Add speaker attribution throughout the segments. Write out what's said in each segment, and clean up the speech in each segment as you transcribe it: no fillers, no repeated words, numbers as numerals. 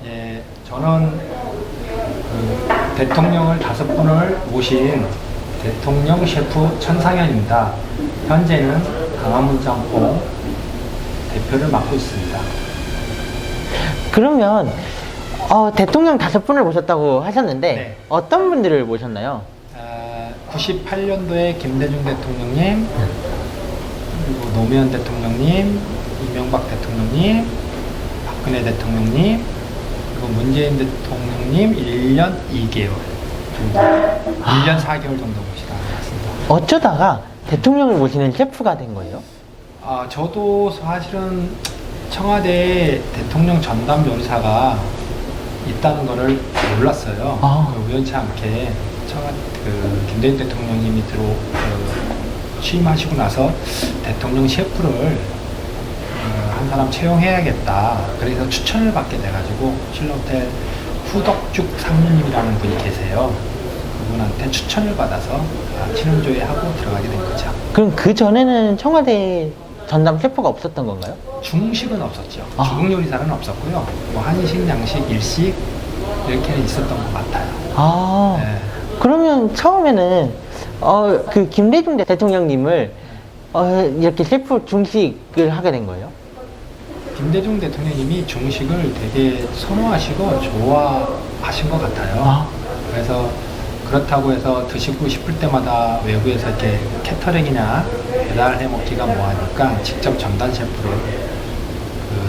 Speaker 1: 예, 저는 대통령을 5분을 모신 대통령 셰프 천상현입니다. 현재는 강화문 짬뽕 대표를 맡고 있습니다.
Speaker 2: 그러면 대통령 5분을 모셨다고 하셨는데
Speaker 1: 네.
Speaker 2: 어떤 분들을 모셨나요?
Speaker 1: 98년도에 김대중 대통령님, 그리고 노무현 대통령님, 이명박 대통령님, 박근혜 대통령님, 그리고 문재인 대통령님 1년 2개월 정도, 1년 4개월 정도 모시다 왔습니다.
Speaker 2: 어쩌다가 대통령을 모시는 셰프가 된 거예요?
Speaker 1: 저도 사실은 청와대 대통령 전담 요리사가 있다는 거를 몰랐어요. 우연치 않게 김대중 대통령님이 취임하시고 나서 대통령 셰프를 한 사람 채용해야겠다. 그래서 추천을 받게 돼가지고 신라호텔 후덕죽 상무님이라는 분이 계세요. 그분한테 추천을 받아서 친원조회 하고 들어가게 된 거죠.
Speaker 2: 그럼 그 전에는 청와대 전담 셰프가 없었던 건가요?
Speaker 1: 중식은 없었죠. 중국 요리사는 없었고요. 뭐 한식, 양식, 일식 이렇게는 있었던 것 같아요. 네.
Speaker 2: 그러면 처음에는 그 김대중 대통령님을 이렇게 셰프 중식을 하게 된 거예요?
Speaker 1: 김대중 대통령님이 중식을 되게 선호하시고 좋아하신 것 같아요. 그래서 그렇다고 해서 드시고 싶을 때마다 외부에서 이렇게 캐터링이나 배달해 먹기가 뭐하니까 직접 전담 셰프를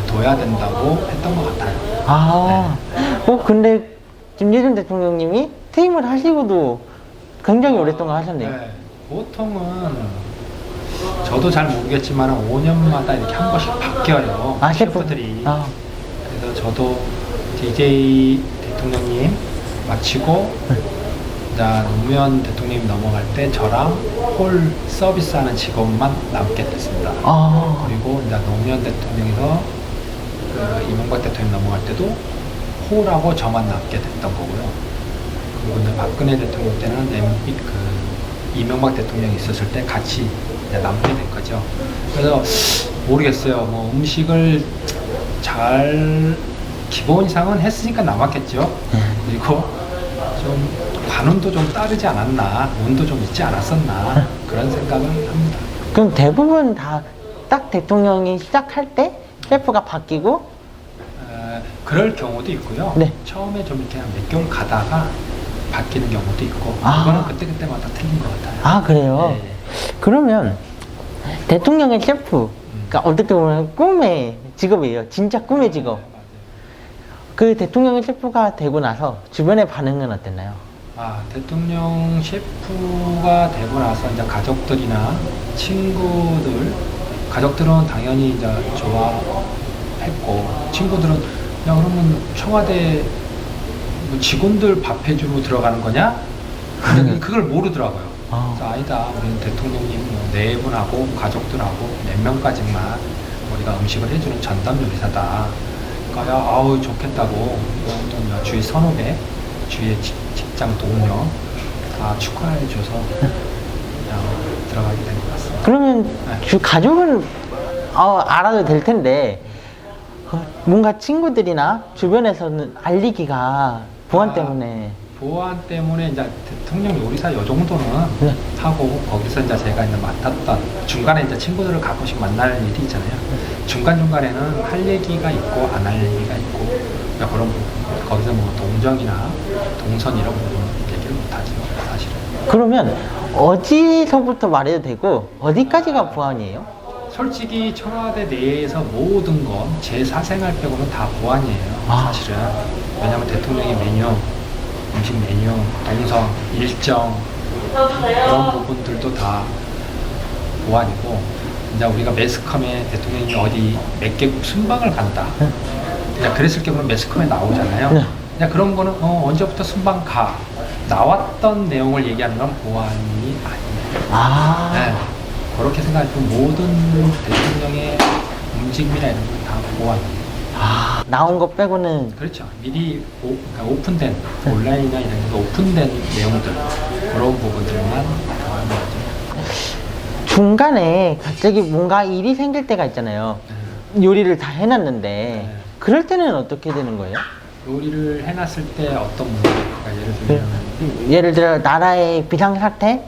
Speaker 1: 둬야 된다고 했던 것 같아요.
Speaker 2: 네. 근데 김대중 대통령님이 퇴임을 하시고도 굉장히 오랫동안 하셨네요.
Speaker 1: 네. 보통은 저도 잘 모르겠지만 5년마다 이렇게 한 번씩 바뀌어요. 셰프들이. 그래서 저도 DJ 대통령님 마치고 노무현 대통령이 넘어갈 때 저랑 홀 서비스하는 직원만 남게 됐습니다. 그리고 이제 노무현 대통령에서 이명박 대통령 넘어갈 때도 홀하고 저만 남게 됐던 거고요. 그리고 이제 박근혜 대통령 때는 이명박 대통령이 있었을 때 같이 남게 된 거죠. 그래서 모르겠어요. 뭐 음식을 잘 기본 이상은 했으니까 남았겠죠. 그리고 좀 관운도 좀 따르지 않았나, 운도 좀 있지 않았었나 그런 생각을 합니다.
Speaker 2: 그럼 대부분 다 딱 대통령이 시작할 때 셰프가 바뀌고
Speaker 1: 그럴 경우도 있고요.
Speaker 2: 네.
Speaker 1: 처음에 좀 이렇게 몇 개월 가다가 바뀌는 경우도 있고 그거는 그때마다 틀린 것 같아요.
Speaker 2: 그래요?
Speaker 1: 네.
Speaker 2: 그러면 대통령의 셰프가 어떻게 보면 꿈의 직업이에요. 진짜 꿈의 직업. 그 대통령의 셰프가 되고 나서 주변의 반응은 어땠나요?
Speaker 1: 대통령 셰프가 되고 나서 이제 가족들이나 가족들은 당연히 이제 좋아했고, 친구들은 야, 그러면 청와대 직원들 밥 해주러 들어가는 거냐? 근데 그걸 모르더라고요. 그래서 아니다, 우리는 대통령님 4분하고 가족들하고 4명까지만 우리가 음식을 해주는 전담 요리사다. 그러니까 아우 좋겠다고 주위 선후배, 주위의 직장 동료 다 축하해줘서 들어가게 된 것 같습니다.
Speaker 2: 그러면 가족은 알아도 될 텐데 뭔가 친구들이나 주변에서는 알리기가 보안 때문에
Speaker 1: 이제 대통령 요리사 요 정도는 하고, 거기서 이제 제가 이제 맡았던 중간에 이제 친구들을 가끔씩 만날 일이 있잖아요. 중간중간에는 할 얘기가 있고 안 할 얘기가 있고, 그런 부분, 거기서 뭐 동정이나 동선 이런 부분은 얘기를 못하죠, 사실은.
Speaker 2: 그러면 어디서부터 말해도 되고 어디까지가 보안이에요?
Speaker 1: 솔직히 청와대 내에서 모든 건 제 사생활 빼고는 다 보안이에요, 사실은. 왜냐면 대통령의 메뉴, 음식 메뉴, 동선, 일정 그런 부분들도 다 보안이고, 이제 우리가 매스컴에 대통령이 어디 몇 개국 순방을 간다, 그랬을 경우는 매스컴에 나오잖아요. 그런 거는 언제부터 순방 가 나왔던 내용을 얘기하는 건 보안이 아니에요. 그렇게 생각하면 모든 대통령의 움직임이나 이런 건 다 보안이에요.
Speaker 2: 나온 거 빼고는.
Speaker 1: 그렇죠. 미리 오픈된 온라인이나 이런 데서 오픈된 내용들, 그런 부분들만 보안이 하죠.
Speaker 2: 중간에 갑자기 뭔가 일이 생길 때가 있잖아요. 요리를 다 해놨는데 그럴 때는 어떻게 되는 거예요?
Speaker 1: 요리를 해놨을 때 어떤 문제가 예를 들면
Speaker 2: 예를 들어 나라의 비상사태?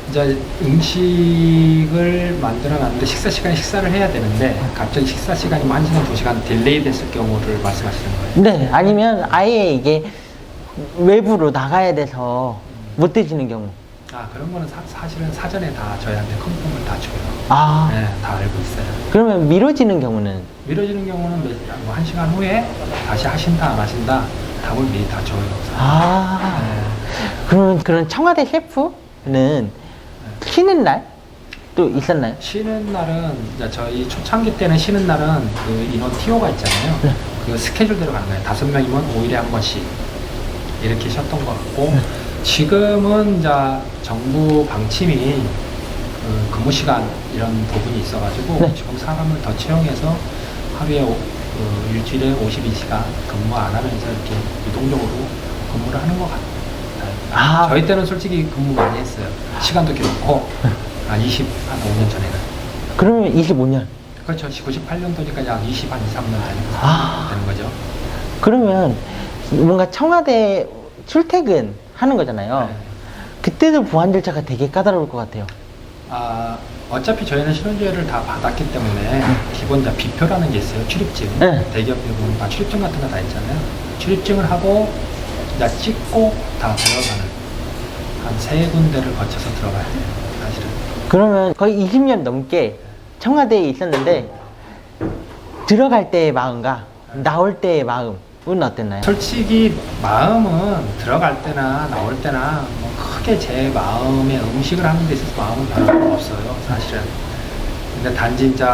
Speaker 1: 이제 음식을 만들어놨는데 식사 시간에 식사를 해야 되는데 갑자기 식사 시간이 뭐 1시간, 2시간 딜레이 됐을 경우를 말씀하시는 거예요?
Speaker 2: 네, 아니면 아예 이게 외부로 나가야 돼서 못 드시는 경우.
Speaker 1: 그런 거는 사실은 사전에 다 저희한테 컨펌을 다 줘요. 네, 다 알고 있어요.
Speaker 2: 그러면 미뤄지는 경우는?
Speaker 1: 미뤄지는 경우는 뭐 1시간 후에 다시 하신다 안 하신다 답을 미리 다 줘요. 네.
Speaker 2: 그러면 그런 청와대 셰프는 쉬는 날 또 있었나요?
Speaker 1: 쉬는 날은 이제 저희 초창기 때는 쉬는 날은 그 인원 TO가 있잖아요.
Speaker 2: 네.
Speaker 1: 그 스케줄대로 가는 거예요. 5명이면 5일에 한 번씩 이렇게 쉬었던 것 같고 지금은 이제 정부 방침이 그 근무 시간 이런 부분이 있어가지고
Speaker 2: 네.
Speaker 1: 지금 사람을 더 채용해서 하루에 일주일에 52시간 근무 안 하면서 이렇게 유동적으로 근무를 하는 것 같아요. 저희 때는 솔직히 근무 많이 했어요. 시간도 길었고 한 5년 전에는.
Speaker 2: 그러면 25년?
Speaker 1: 그렇죠. 98년도니까 약 2 2, 3년 되는 거죠.
Speaker 2: 그러면 뭔가 청와대 출퇴근 하는 거잖아요.
Speaker 1: 네.
Speaker 2: 그때도 보안 절차가 되게 까다로울 것 같아요.
Speaker 1: 어차피 저희는 신원조회를 다 받았기 때문에 기본 비표라는 게 있어요. 출입증.
Speaker 2: 네.
Speaker 1: 대기업에 보면 다 출입증 같은 거 다 있잖아요. 출입증을 하고 이제 찍고 다 들어가는 한 3군데를 거쳐서 들어가야 돼요. 사실은.
Speaker 2: 그러면 거의 20년 넘게 청와대에 있었는데 들어갈 때의 마음과 나올 때의 마음은 어땠나요?
Speaker 1: 솔직히 마음은 들어갈 때나 나올 때나 뭐 크게 제 마음에 음식을 하는 데 있어서 마음은 별로 없어요. 사실은. 근데 단지 이제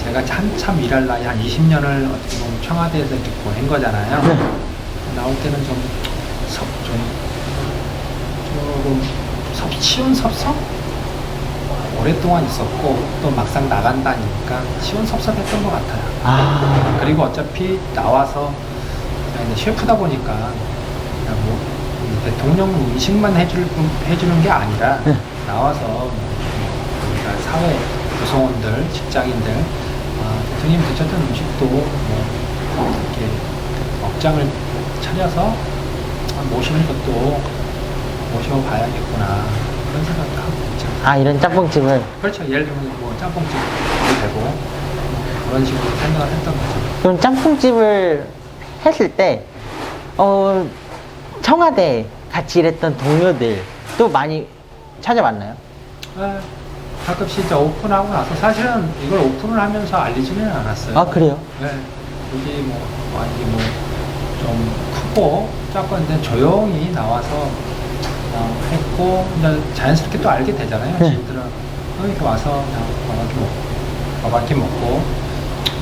Speaker 1: 제가 한참 일할 나이 한 20년을 어떻게 보면 청와대에서 이렇게 보낸 거잖아요.
Speaker 2: 네.
Speaker 1: 나올 때는 조금 시원섭섭? 오랫동안 있었고 또 막상 나간다니까 시원섭섭했던 것 같아요. 그리고 어차피 나와서 이제 셰프다 보니까 그냥 뭐 대통령 음식만 해주는 게 아니라 나와서 그러니까 사회 구성원들, 직장인들 대통령이 드셨던 음식도 뭐 이렇게 업장을 차려서 모시는 것도 모셔봐야겠구나 그런 생각도 하고 있죠.
Speaker 2: 이런 짬뽕집을?
Speaker 1: 그렇죠. 예를 들면 뭐 짬뽕집도 되고 그런 식으로 생각을 했던 거죠.
Speaker 2: 그럼 짬뽕집을 했을 때 청와대 같이 일했던 동료들 또 많이 찾아봤나요?
Speaker 1: 가끔씩 이제 오픈하고 나서 사실은 이걸 오픈을 하면서 알리지는 않았어요.
Speaker 2: 그래요?
Speaker 1: 네. 여기 뭐 많이 뭐 좀 크고 작고 했는데 조용히 나와서 했고 이제 자연스럽게 또 알게 되잖아요.
Speaker 2: 네.
Speaker 1: 지인들은 이렇게 와서 그냥 밥한끼 먹고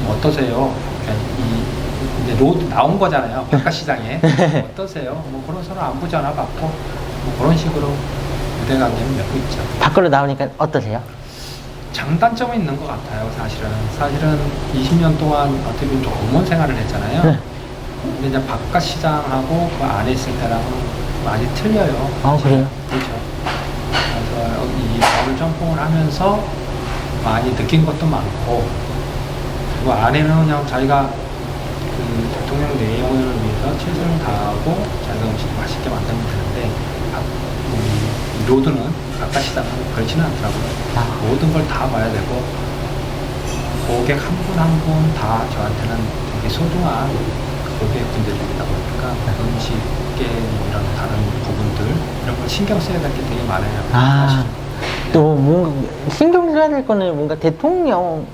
Speaker 1: 뭐 어떠세요? 이제 로드 나온 거잖아요. 바깥 시장에 어떠세요? 뭐 그런 서로 안부 전화 받고 뭐 그런 식으로 유대 관계를 맺고 있죠.
Speaker 2: 밖으로 나오니까 어떠세요?
Speaker 1: 장단점은 있는 것 같아요. 사실은 20년 동안 어떻게 보면 좀 공무원 생활을 했잖아요.
Speaker 2: 네.
Speaker 1: 근데 이제 바깥 시장하고 그 안에 있을 때랑은 많이 틀려요.
Speaker 2: 그래요?
Speaker 1: 그렇죠. 그래서 이 마을 점핑을 하면서 많이 느낀 것도 많고 그리고 안에는 그냥 자기가 그 대통령 내용을 위해서 최선을 다하고 자기가 음식 맛있게 만들면 되는데 이 로드는 바깥 시장은 그렇지는 않더라고요. 모든 걸 다 봐야 되고 고객 한 분 한 분 다 저한테는 되게 소중한 고객분들이다 보니까 음식계 이런 다른 부분들 이런 걸 신경 써야 될 게 되게 많아요.
Speaker 2: 또 뭔가 신경 써야 될 거는 뭔가 대통령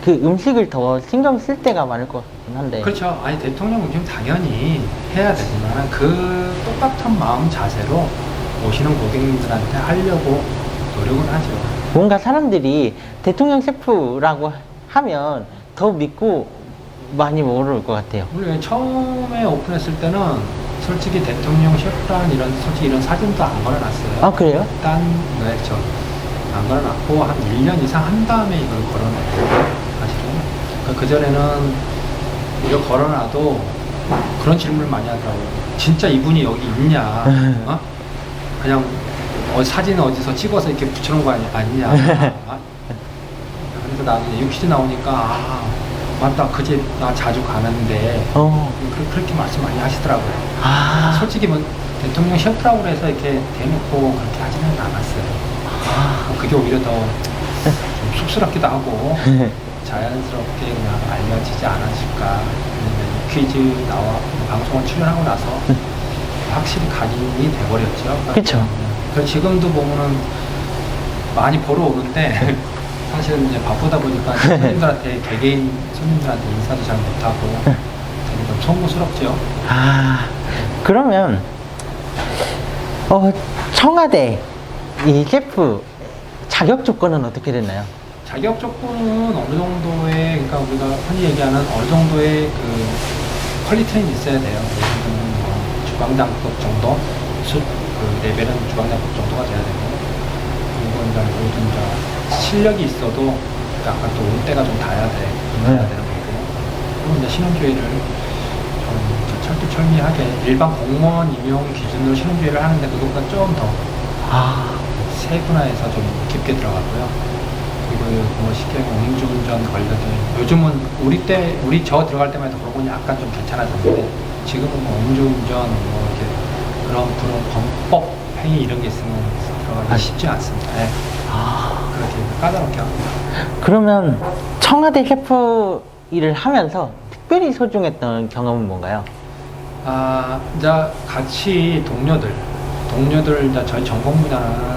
Speaker 2: 그 음식을 더 신경 쓸 때가 많을 것 같긴 한데.
Speaker 1: 그렇죠. 대통령 음식 당연히 해야 되지만 그 똑같은 마음 자세로 오시는 고객님들한테 하려고 노력을 하죠.
Speaker 2: 뭔가 사람들이 대통령 셰프라고 하면 더 믿고 많이 먹으러 올 것 같아요.
Speaker 1: 우리 처음에 오픈했을 때는 솔직히 대통령 셰프라는 이런 사진도 안 걸어놨어요.
Speaker 2: 그래요?
Speaker 1: 일단 그렇죠. 안 걸어놨고 한 1년 이상 한 다음에 이걸 걸어놨어요. 사실은 그전에는 이거 걸어놔도 그런 질문을 많이 하더라고요. 진짜 이분이 여기 있냐? 그냥 사진 어디서 찍어서 이렇게 붙여놓은 거 아니냐? 그래서 나는 유퀴즈 나오니까 맞다, 그 집 나 자주 가는데 그렇게 말씀 많이 하시더라고요.
Speaker 2: 아,
Speaker 1: 솔직히 뭐 대통령 셰프라고 해서 이렇게 대놓고 그렇게 하지는 않았어요. 그게 오히려 더 좀 쑥스럽기도 하고 자연스럽게 그냥 알려지지 않았을까. 퀴즈 나와 방송을 출연하고 나서 확실히 각인이 돼버렸죠.
Speaker 2: 그쵸.
Speaker 1: 그래서 지금도 보면은 많이 보러 오는데 사실은 이제 바쁘다 보니까 손님들한테 개개인 손님들한테 인사도 잘 못하고 되게 좀 송구스럽죠.
Speaker 2: 아, 그러면, 청와대 이 셰프 자격 조건은 어떻게 됐나요?
Speaker 1: 자격 조건은 어느 정도의, 그러니까 우리가 흔히 얘기하는 어느 정도의 그 퀄리티는 있어야 돼요. 예를 들면 뭐 주방장급 정도, 그 레벨은 주방장급 정도가 돼야 되고, 그리고 이제 모든 실력이 있어도 약간 또 올 때가 좀 닿아야 돼, 해야 되는 거고. 그리고 이제 신혼주의를 좀 철두철미하게 일반 공무원 임용 기준으로 신혼주의를 하는데 그것보다 좀 더 세분화해서 좀 깊게 들어가고요. 그리고 뭐 쉽게 음주운전 관련된 요즘은 우리 저 들어갈 때만 해도 그런 건 약간 좀 괜찮아졌는데 지금은 뭐 음주운전 뭐 이렇게 그런 범법 행위 이런 게 있으면 들어가기 쉽지 않습니다. 네. 그렇게 까다롭게 합니다.
Speaker 2: 그러면 청와대 셰프 일을 하면서 특별히 소중했던 경험은 뭔가요?
Speaker 1: 이제 같이 동료들 이제 저희 전공 분야는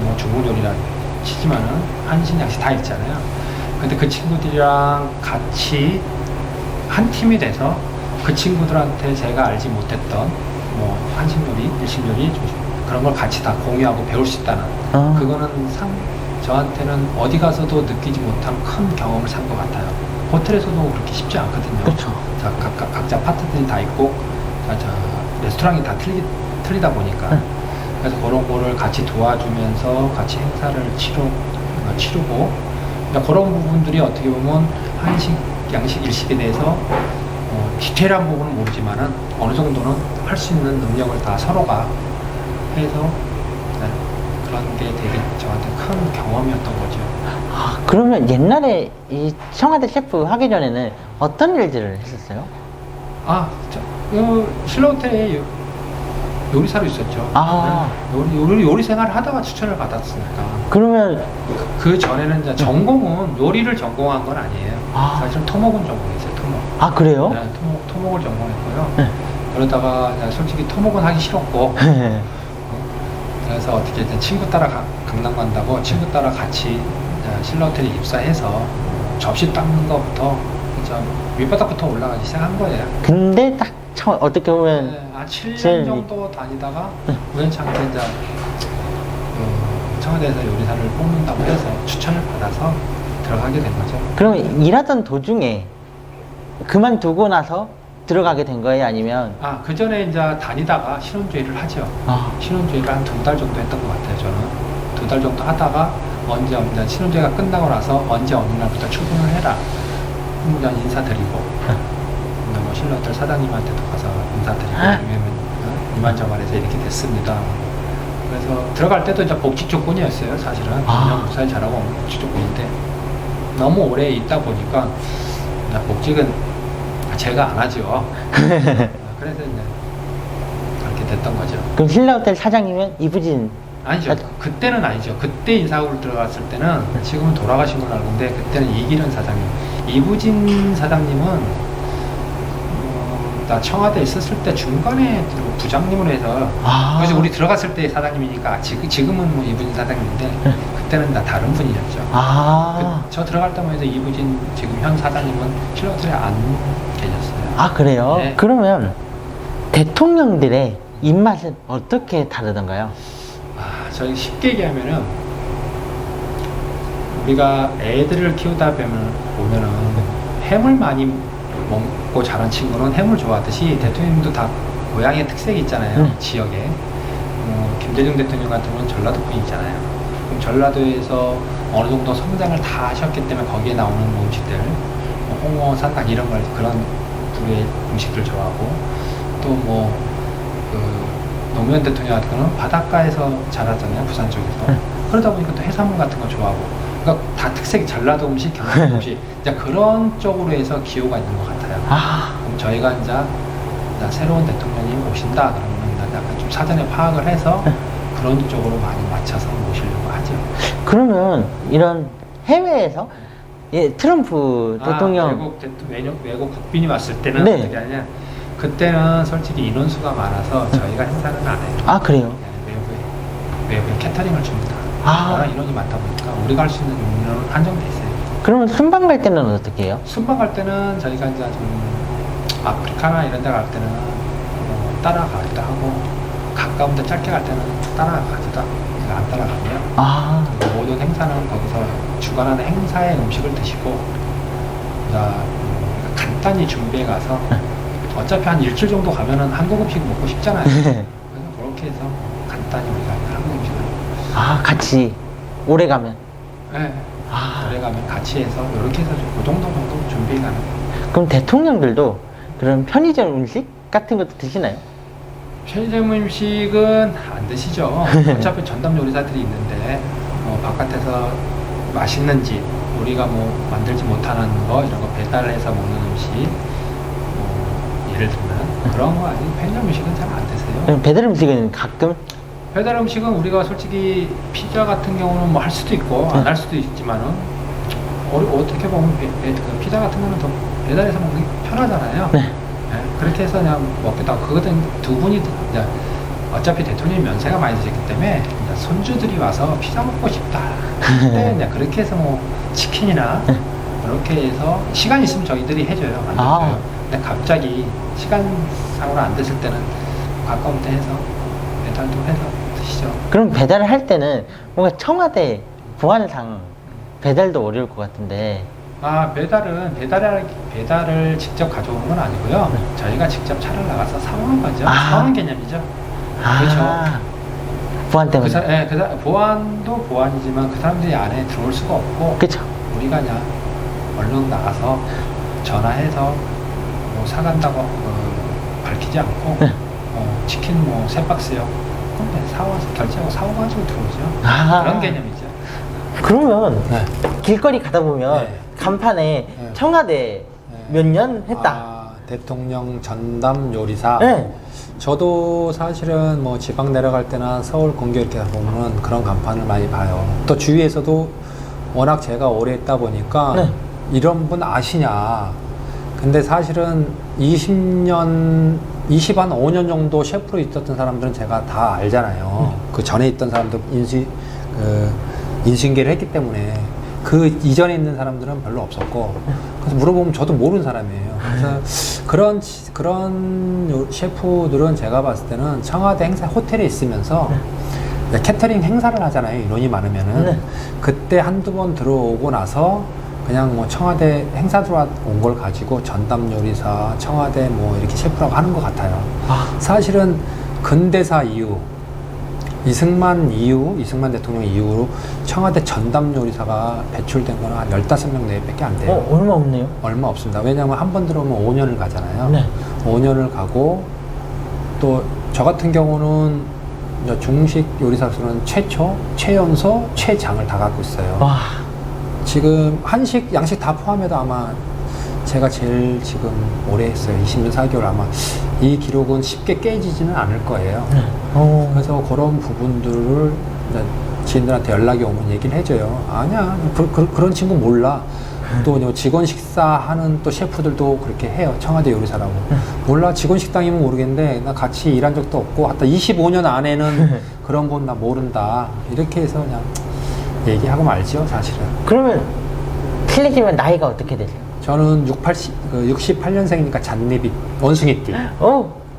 Speaker 1: 뭐 중국 요리라는 치지만은 한식, 양식 다 있잖아요. 근데 그 친구들이랑 같이 한 팀이 돼서 그 친구들한테 제가 알지 못했던 뭐 한식 요리, 일식 요리 그런 걸 같이 다 공유하고 배울 수 있다는 그거는 저한테는 어디 가서도 느끼지 못한 큰 경험을 산 것 같아요. 호텔에서도 그렇게 쉽지 않거든요.
Speaker 2: 그렇죠.
Speaker 1: 자, 각자 파트들이 다 있고 레스토랑이 다 틀리다 보니까 그래서 그런 거를 같이 도와주면서 같이 행사를 치르고 그러니까 그런 부분들이 어떻게 보면 한식, 양식, 일식에 대해서 디테일한 부분은 모르지만은 어느 정도는 할 수 있는 능력을 다 서로가 해서 그런 게 되게 저한테 큰 경험이었던 거죠.
Speaker 2: 그러면 옛날에 이 청와대 셰프 하기 전에는 어떤 일들을 했었어요?
Speaker 1: 신라호텔에 요리사로 있었죠. 요리 생활을 하다가 추천을 받았으니까.
Speaker 2: 그러면
Speaker 1: 그 전에는 이제 전공은 요리를 전공한 건 아니에요. 사실은 토목은 전공했어요. 토목.
Speaker 2: 그래요?
Speaker 1: 네, 토목을 전공했고요. 그러다가 솔직히 토목은 하기 싫었고 그래서 어떻게 이제 친구 따라 강남 간다고 친구 따라 같이 신라호텔에 입사해서 접시 닦는 것부터 밑바닥부터 올라가기 시작한 거예요.
Speaker 2: 근데 딱 어떻게 보면
Speaker 1: 7년 정도 다니다가 우연찮게 이제 청와대에서 요리사를 뽑는다고 해서 추천을 받아서 들어가게 된 거죠.
Speaker 2: 그럼 일하던 도중에 그만두고 나서 들어가게 된 거예요? 아니면?
Speaker 1: 그 전에 이제 다니다가 신혼주의를 하죠. 신혼주의를 한 2달 정도 했던 것 같아요, 저는. 2달 정도 하다가 언제 신혼주의가 끝나고 나서 언제 어느 날부터 출근을 해라. 그냥 인사드리고 뭐 신라호텔 사장님한테도 가서 인사드리고 이만저만해서 이렇게 됐습니다. 그래서 들어갈 때도 이제 복지 조건이었어요. 사실은 그냥 무사히 잘하고 복지 조건인데 너무 오래 있다 보니까 복직은 제가 안 하죠. 그래서 이제 그렇게 됐던 거죠.
Speaker 2: 그럼 신라호텔 사장님은 이부진?
Speaker 1: 아니죠. 그때는 아니죠. 그때 인사학으로 들어갔을 때는 지금은 돌아가신 걸로 알고 있는데 그때는 이기련 사장님. 이부진 사장님은 나 청와대에 있었을 때 중간에 부장님을 해서 그래서 우리 들어갔을 때 사장님이니까 지금은 뭐 이부진 사장님인데 그때는 다 다른 분이었죠. 저 들어갈 때만 해도 이부진 지금 현 사장님은 신라호텔에 안 계셨어요.
Speaker 2: 그래요?
Speaker 1: 네.
Speaker 2: 그러면 대통령들의 입맛은 어떻게 다르던가요?
Speaker 1: 저희 쉽게 얘기하면은 우리가 애들을 키우다 보면은 해물 많이 먹고 자란 친구는 해물 좋아하듯이 대통령님도 다 고향의 특색이 있잖아요. 지역에. 김대중 대통령 같은 경우는 전라도 분이잖아요. 그럼 전라도에서 어느 정도 성장을 다 하셨기 때문에 거기에 나오는 음식들, 홍어, 산낙 이런 걸 그런 부류의 음식들 좋아하고 또 노무현 대통령 같은 경우는 바닷가에서 자랐잖아요. 부산 쪽에서. 그러다 보니까 또 해산물 같은 거 좋아하고. 그러니까 다 특색이 전라도 음식, 경상도 음식 이제 그런 쪽으로 해서 기호가 있는 것 같아요. 저희가 이제 새로운 대통령이 오신다 그러면 약간 좀 사전에 파악을 해서 그런 쪽으로 많이 맞춰서 모시려고 하죠.
Speaker 2: 그러면 이런 해외에서 트럼프 대통령
Speaker 1: 외국 국빈이 왔을 때는
Speaker 2: 네.
Speaker 1: 어떻게 하냐? 그때는 솔직히 인원수가 많아서 저희가 행사는 안 해요.
Speaker 2: 아, 그래요?
Speaker 1: 외부에 캐터링을 줍니다. 워낙 인원이 많다 보니까 우리가 할 수 있는 인원은 한정돼 있어요.
Speaker 2: 그러면 순방 갈 때는 어떻게 해요?
Speaker 1: 순방 갈 때는 저희가 이제 좀 아프리카나 이런 데 갈 때는 따라가기도 하고 가까운 데 짧게 갈 때는 따라가기도 하고 안 따라가고요. 모든 행사는 거기서 주관하는 행사의 음식을 드시고 간단히 준비해 가서 어차피 한 일주일 정도 가면은 한국 음식 먹고 싶잖아요. 그래서 그렇게 해서 간단히 우리가 한국 음식을
Speaker 2: 같이 오래 가면?
Speaker 1: 네. 오래 가면 같이 해서 이렇게 해서 그 정도 준비해 가는 거예요.
Speaker 2: 그럼 대통령들도 그런 편의점 음식 같은 것도 드시나요?
Speaker 1: 편의점 음식은 안 드시죠. 어차피 전담 요리사들이 있는데 바깥에서 맛있는 집, 우리가 만들지 못하는 거 이런 거 배달해서 먹는 음식, 예를 들면 그런 거 아니면 편의점 음식은 잘 안 드세요.
Speaker 2: 그럼 배달 음식은 가끔?
Speaker 1: 배달 음식은 우리가 솔직히 피자 같은 경우는 할 수도 있고 안 할 수도 있지만은 어떻게 보면 그 피자 같은 거는 더 배달해서 먹는 게 편하잖아요.
Speaker 2: 네.
Speaker 1: 그렇게 해서 그냥 먹기도 하고 그거는 두 분이 이제 어차피 대통령이 면세가 많이 드셨기 때문에 이제 손주들이 와서 피자 먹고 싶다. 근데 그렇게 해서 치킨이나 그렇게 해서 시간 있으면 저희들이 해줘요. 만들어줘요. 근데 갑자기 시간상으로 안 됐을 때는 가까운 데 해서 배달도 해서 드시죠.
Speaker 2: 그럼 배달을 할 때는 뭔가 청와대 보안상 배달도 어려울 것 같은데.
Speaker 1: 배달을 직접 가져오는 건 아니고요. 저희가 직접 차를 나가서 사오는 거죠. 사오는 개념이죠. 그렇죠.
Speaker 2: 보안 때문에.
Speaker 1: 보안도 보안이지만 그 사람들이 안에 들어올 수가 없고.
Speaker 2: 그렇죠.
Speaker 1: 우리가 그냥 얼른 나가서 전화해서 사간다고 밝히지 않고 치킨 3박스요. 그럼 사와서 결제하고 사와가지고 들어오죠. 그런 개념이죠.
Speaker 2: 그러면 길거리 가다 보면 간판에 청와대 몇 년 했다.
Speaker 1: 대통령 전담 요리사.
Speaker 2: 네.
Speaker 1: 저도 사실은 지방 내려갈 때나 서울 근교 이렇게 보면 그런 간판을 많이 봐요. 또 주위에서도 워낙 제가 오래 했다 보니까 이런 분 아시냐. 근데 사실은 20한 5년 정도 셰프로 있었던 사람들은 제가 다 알잖아요. 그 전에 있던 사람들 인수인계를 했기 때문에 그 이전에 있는 사람들은 별로 없었고 그래서 물어보면 저도 모르는 사람이에요. 그래서 그런 셰프들은 제가 봤을 때는 청와대 행사 호텔에 있으면서 캐터링 행사를 하잖아요. 인원이 많으면은 그때 한두 번 들어오고 나서 그냥 청와대 행사 들어온 걸 가지고 전담 요리사, 청와대 이렇게 셰프라고 하는 것 같아요. 사실은 근대사 이후 이승만 대통령 이후로 청와대 전담 요리사가 배출된 거는 한 15명 내외밖에 안 돼요.
Speaker 2: 얼마 없네요.
Speaker 1: 얼마 없습니다. 왜냐하면 한 번 들어오면 5년을 가잖아요. 5년을 가고 또 저 같은 경우는 중식 요리사로서는 최연소, 최장을 다 갖고 있어요. 지금 한식, 양식 다 포함해도 아마 제가 제일 지금 오래 했어요. 20년 4개월 아마 이 기록은 쉽게 깨지지는 않을 거예요. 그래서 그런 부분들을 지인들한테 연락이 오면 얘기를 해줘요. 아니야, 그런 친구 몰라. 또 직원 식사하는 또 셰프들도 그렇게 해요. 청와대 요리사라고. 몰라, 직원 식당이면 모르겠는데 나 같이 일한 적도 없고 하다 25년 안에는 그런 건 나 모른다. 이렇게 해서 그냥 얘기하고 말죠, 사실은.
Speaker 2: 그러면 실례지만 나이가 어떻게 되세요?
Speaker 1: 저는 68년생이니까 잔내비 원숭이띠.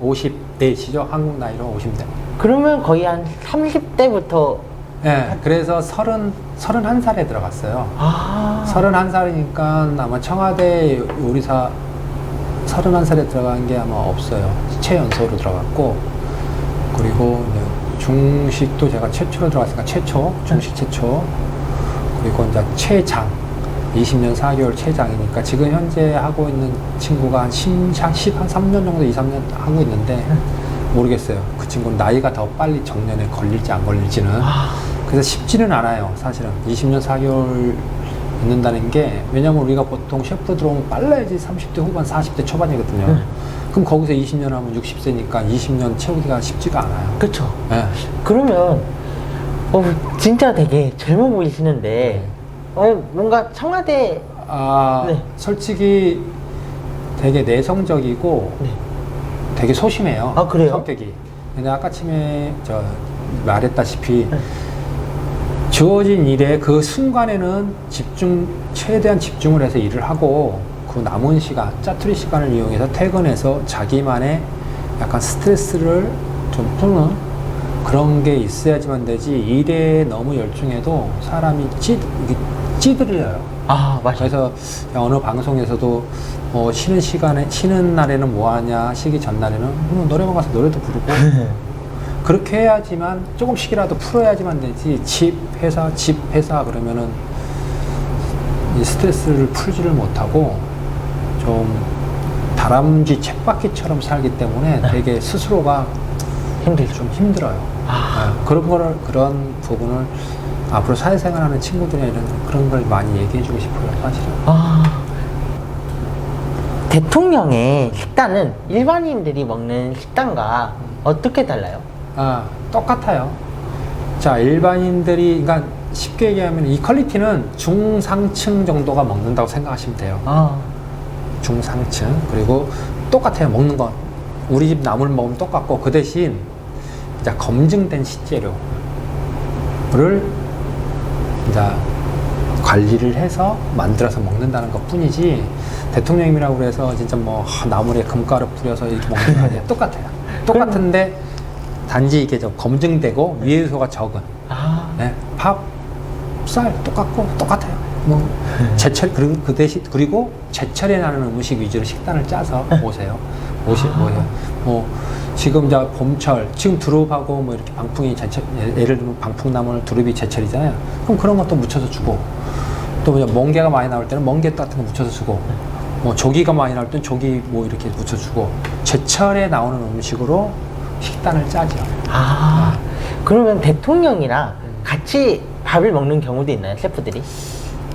Speaker 1: 50대시죠. 한국 나이로 50대.
Speaker 2: 그러면 거의 한 30대부터.
Speaker 1: 네, 그래서 31살에 들어갔어요. 31살이니까 아마 청와대 요리사 31살에 들어간 게 아마 없어요. 최연소로 들어갔고, 그리고 중식도 제가 최초로 들어갔으니까 중식 최초. 그리고 이제 최장. 20년 4개월 최장이니까 지금 현재 하고 있는 친구가 한 3년 정도 2, 3년 하고 있는데 모르겠어요. 그 친구는 나이가 더 빨리 정년에 걸릴지 안 걸릴지는. 그래서 쉽지는 않아요. 사실은 20년 4개월 있는다는 게, 왜냐면 우리가 보통 셰프 들어오면 빨라야지 30대 후반, 40대 초반이거든요. 그럼 거기서 20년 하면 60세니까 20년 채우기가 쉽지가 않아요.
Speaker 2: 그쵸.
Speaker 1: 네.
Speaker 2: 그러면 진짜 되게 젊어 보이시는데 뭔가 청와대 네.
Speaker 1: 솔직히 되게 내성적이고
Speaker 2: 네.
Speaker 1: 되게 소심해요.
Speaker 2: 아, 그래요?
Speaker 1: 성격이. 근데 아까 처음에 말했다시피 주어진 일에 그 순간에는 최대한 집중을 해서 일을 하고, 그 남은 시간, 짜투리 시간을 이용해서 퇴근해서 자기만의 약간 스트레스를 좀 푸는 그런 게 있어야지만 되지, 일에 너무 열중해도 사람이 찌들려요.
Speaker 2: 아, 맞아요.
Speaker 1: 그래서 어느 방송에서도 쉬는 날에는 뭐 하냐, 쉬기 전날에는 노래방 가서 노래도 부르고 그렇게 해야지만, 조금씩이라도 풀어야지만 되지, 집 회사 그러면은 이 스트레스를 풀지를 못하고 좀 다람쥐 쳇바퀴처럼 살기 때문에 되게 스스로가 좀 힘들어요. 네, 그런 부분을 앞으로 사회생활하는 친구들이나 그런 걸 많이 얘기해주고 싶어요, 사실은.
Speaker 2: 대통령의 식단은 일반인들이 먹는 식단과 어떻게 달라요?
Speaker 1: 똑같아요. 자, 일반인들이, 그러니까 쉽게 얘기하면 이 퀄리티는 중상층 정도가 먹는다고 생각하시면 돼요. 중상층. 그리고 똑같아요, 먹는 건. 우리 집 나물 먹으면 똑같고, 그 대신 이제 검증된 식재료를 이제 관리를 해서 만들어서 먹는다는 것 뿐이지, 대통령님이라고 그래서 진짜 나물에 금가루 뿌려서 이렇게 먹는 거 아니에요. 똑같아요. 똑같은데 단지 이게 좀 검증되고 위해소가 적은. 네, 밥, 쌀 똑같아요. 제철, 그리고 제철에 나는 음식 위주로 식단을 짜서 오세요. 지금 봄철, 지금 두릅하고 이렇게 방풍이 제철, 예를 들면 방풍나물, 두릅이 제철이잖아요. 그럼 그런 것도 묻혀서 주고, 또 멍게가 많이 나올 때는 멍게 같은 거 묻혀서 주고, 조기가 많이 나올 때는 조기 이렇게 묻혀주고, 제철에 나오는 음식으로 식단을 짜죠.
Speaker 2: 그러면 대통령이랑 같이 밥을 먹는 경우도 있나요, 셰프들이?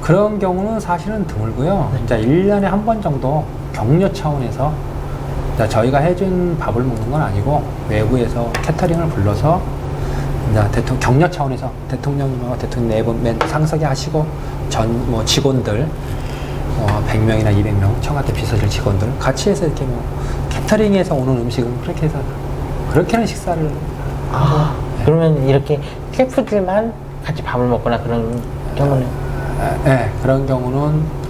Speaker 1: 그런 경우는 사실은 드물고요. 이제 1년에 한 번 정도 격려 차원에서, 저희가 해준 밥을 먹는 건 아니고 외부에서 캐터링을 불러서 격려 차원에서 대통령님하고 대통령 네 분 맨 상석에 하시고, 직원들 100명이나 200명 청와대 비서실 직원들 같이 해서 이렇게 캐터링에서 오는 음식은 그렇게 해서 그렇게는 식사를 하고.
Speaker 2: 그러면 이렇게 셰프들만 같이 밥을 먹거나 그런 경우는?
Speaker 1: 네, 그런 경우는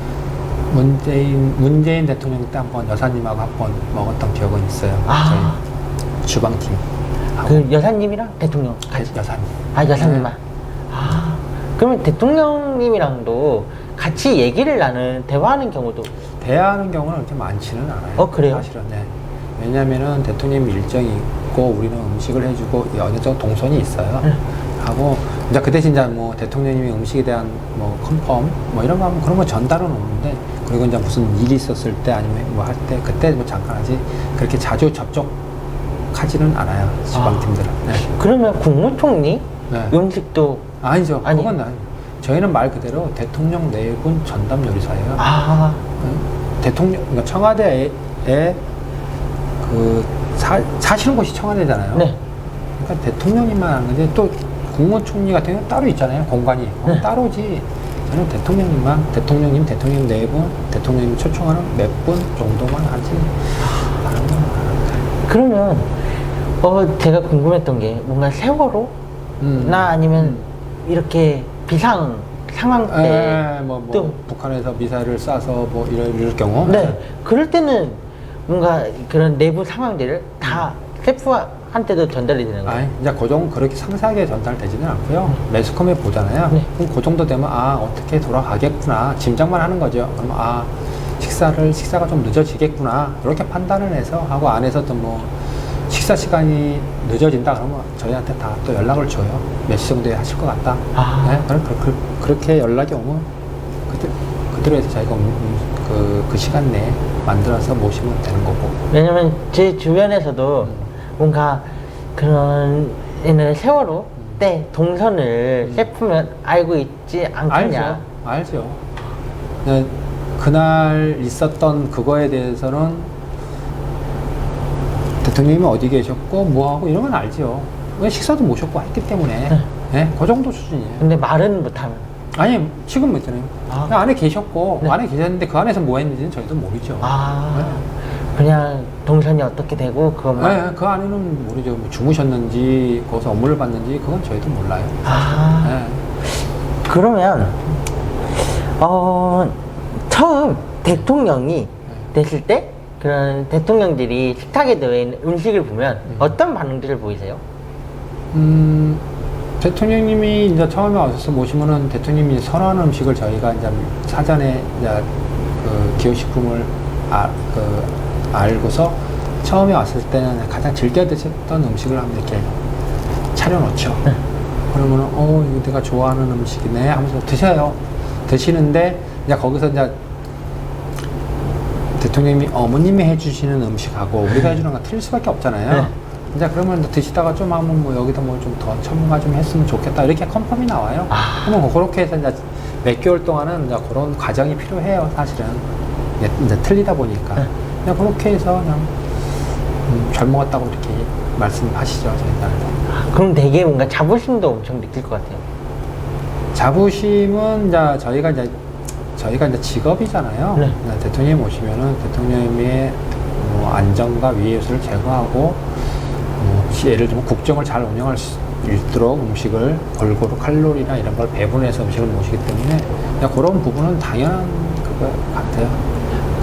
Speaker 1: 문재인 대통령 때 한번 여사님하고 한번 먹었던 기억은 있어요. 저희 주방팀.
Speaker 2: 그 여사님이랑 대통령 같이?
Speaker 1: 여사님.
Speaker 2: 여사님만. 그러면 대통령님이랑도 같이 얘기를 대화하는 경우도?
Speaker 1: 대화하는 경우는 그렇게 많지는 않아요.
Speaker 2: 그래요?
Speaker 1: 사실은. 네. 왜냐면은 대통령 일정이 있고 우리는 음식을 해주고 어느 정도 동선이 있어요. 하고 이제 그 대신 대통령님이 음식에 대한 컨펌 이런 거 하면 그런 거 전달은 오는데, 그리고 이제 무슨 일이 있었을 때 아니면 할 때 그때 잠깐 하지, 그렇게 자주 접촉하지는 않아요, 지방팀들은. 네.
Speaker 2: 그러면 국무총리 음식도?
Speaker 1: 아니죠. 그건 저희는 말 그대로 대통령 내분 전담 요리사예요. 대통령, 그러니까 청와대에 사시는 곳이 청와대잖아요.
Speaker 2: 네.
Speaker 1: 그러니까 대통령님만 하는 건데, 또 국무총리 같은 경우는 따로 있잖아요, 공간이. 따로지. 저는 대통령님 네 분, 대통령님 초청하는 몇 분 정도만 하지. 다른 건 안 합니다.
Speaker 2: 그러면 제가 궁금했던 게, 뭔가 세월호? 나 아니면 이렇게 비상 상황 때 또
Speaker 1: 북한에서 미사일을 쏴서 이럴 경우,
Speaker 2: 네, 그럴 때는 뭔가 그런 내부 상황들을 다 셰프한테도 전달이 되는 거예요?
Speaker 1: 이제 그렇게 상세하게 전달되지는 않고요. 매스컴에 보잖아요. 그럼 그 정도 되면 어떻게 돌아가겠구나 짐작만 하는 거죠. 그러면 식사가 좀 늦어지겠구나 이렇게 판단을 해서 하고, 안에서도 식사 시간이 늦어진다 그러면 저희한테 다 또 연락을 줘요. 몇 시 정도에 하실 것 같다. 네, 그렇게 연락이 오면 그대로 해서 저희가 그 시간 내에 만들어서 모시면 되는 거고.
Speaker 2: 왜냐면 제 주변에서도 뭔가 그런 옛날에 세월호 때 동선을 셰프면 알고 있지 않겠냐.
Speaker 1: 알죠. 그날 있었던 그거에 대해서는 대통령님이 어디 계셨고 뭐하고 이런 건 알죠. 왜 식사도 모셨고 했기 때문에 네, 그 정도 수준이에요.
Speaker 2: 근데 말은 못하면.
Speaker 1: 아니 지금 있잖아요.
Speaker 2: 아.
Speaker 1: 그냥 안에 계셨고
Speaker 2: 네.
Speaker 1: 안에 계셨는데 그 안에서 뭐 했는지는 저희도 모르죠.
Speaker 2: 그냥 동선이 어떻게 되고 그것만.
Speaker 1: 네, 그 안에는 모르죠. 뭐 주무셨는지 거기서 업무를 받는지 그건 저희도 몰라요. 네.
Speaker 2: 그러면 처음 대통령이 됐을 때 그런 대통령들이 식탁에 놓인 음식을 보면 어떤 반응들을 보이세요?
Speaker 1: 대통령님이 이제 처음에 와서 모시면은 대통령님이 선호하는 음식을 저희가 이제 사전에 이제 그 기호식품을 알고서 처음에 왔을 때는 가장 즐겨 드셨던 음식을 한번 이렇게 차려놓죠. 그러면은 이거 내가 좋아하는 음식이네 하면서 드셔요. 드시는데 이제 거기서 이제 대통령님이 어머님이 해주시는 음식하고 우리가 해주는 건 틀릴 수밖에 없잖아요. 이제 그러면 드시다가 좀 하면 뭐 여기다 뭐 좀 더 첨가 좀 했으면 좋겠다 이렇게 컨펌이 나와요. 그러면 그렇게 해서 이제 몇 개월 동안은 이제 그런 과정이 필요해요. 사실은 이제 틀리다 보니까 그냥 그렇게 해서 그냥 잘 먹었다고 이렇게 말씀하시죠. 저희가.
Speaker 2: 그럼 되게 뭔가 자부심도 엄청 느낄 것 같아요.
Speaker 1: 자부심은 이제 저희가 이제 직업이잖아요.
Speaker 2: 네.
Speaker 1: 대통령님 오시면은 대통령님의 뭐 안전과 위해서를 제거하고 예를 들면 국정을 잘 운영할 수 있도록 음식을 골고루 칼로리나 이런 걸 배분해서 음식을 모시기 때문에 그냥 그런 부분은 당연한 그거 같아요.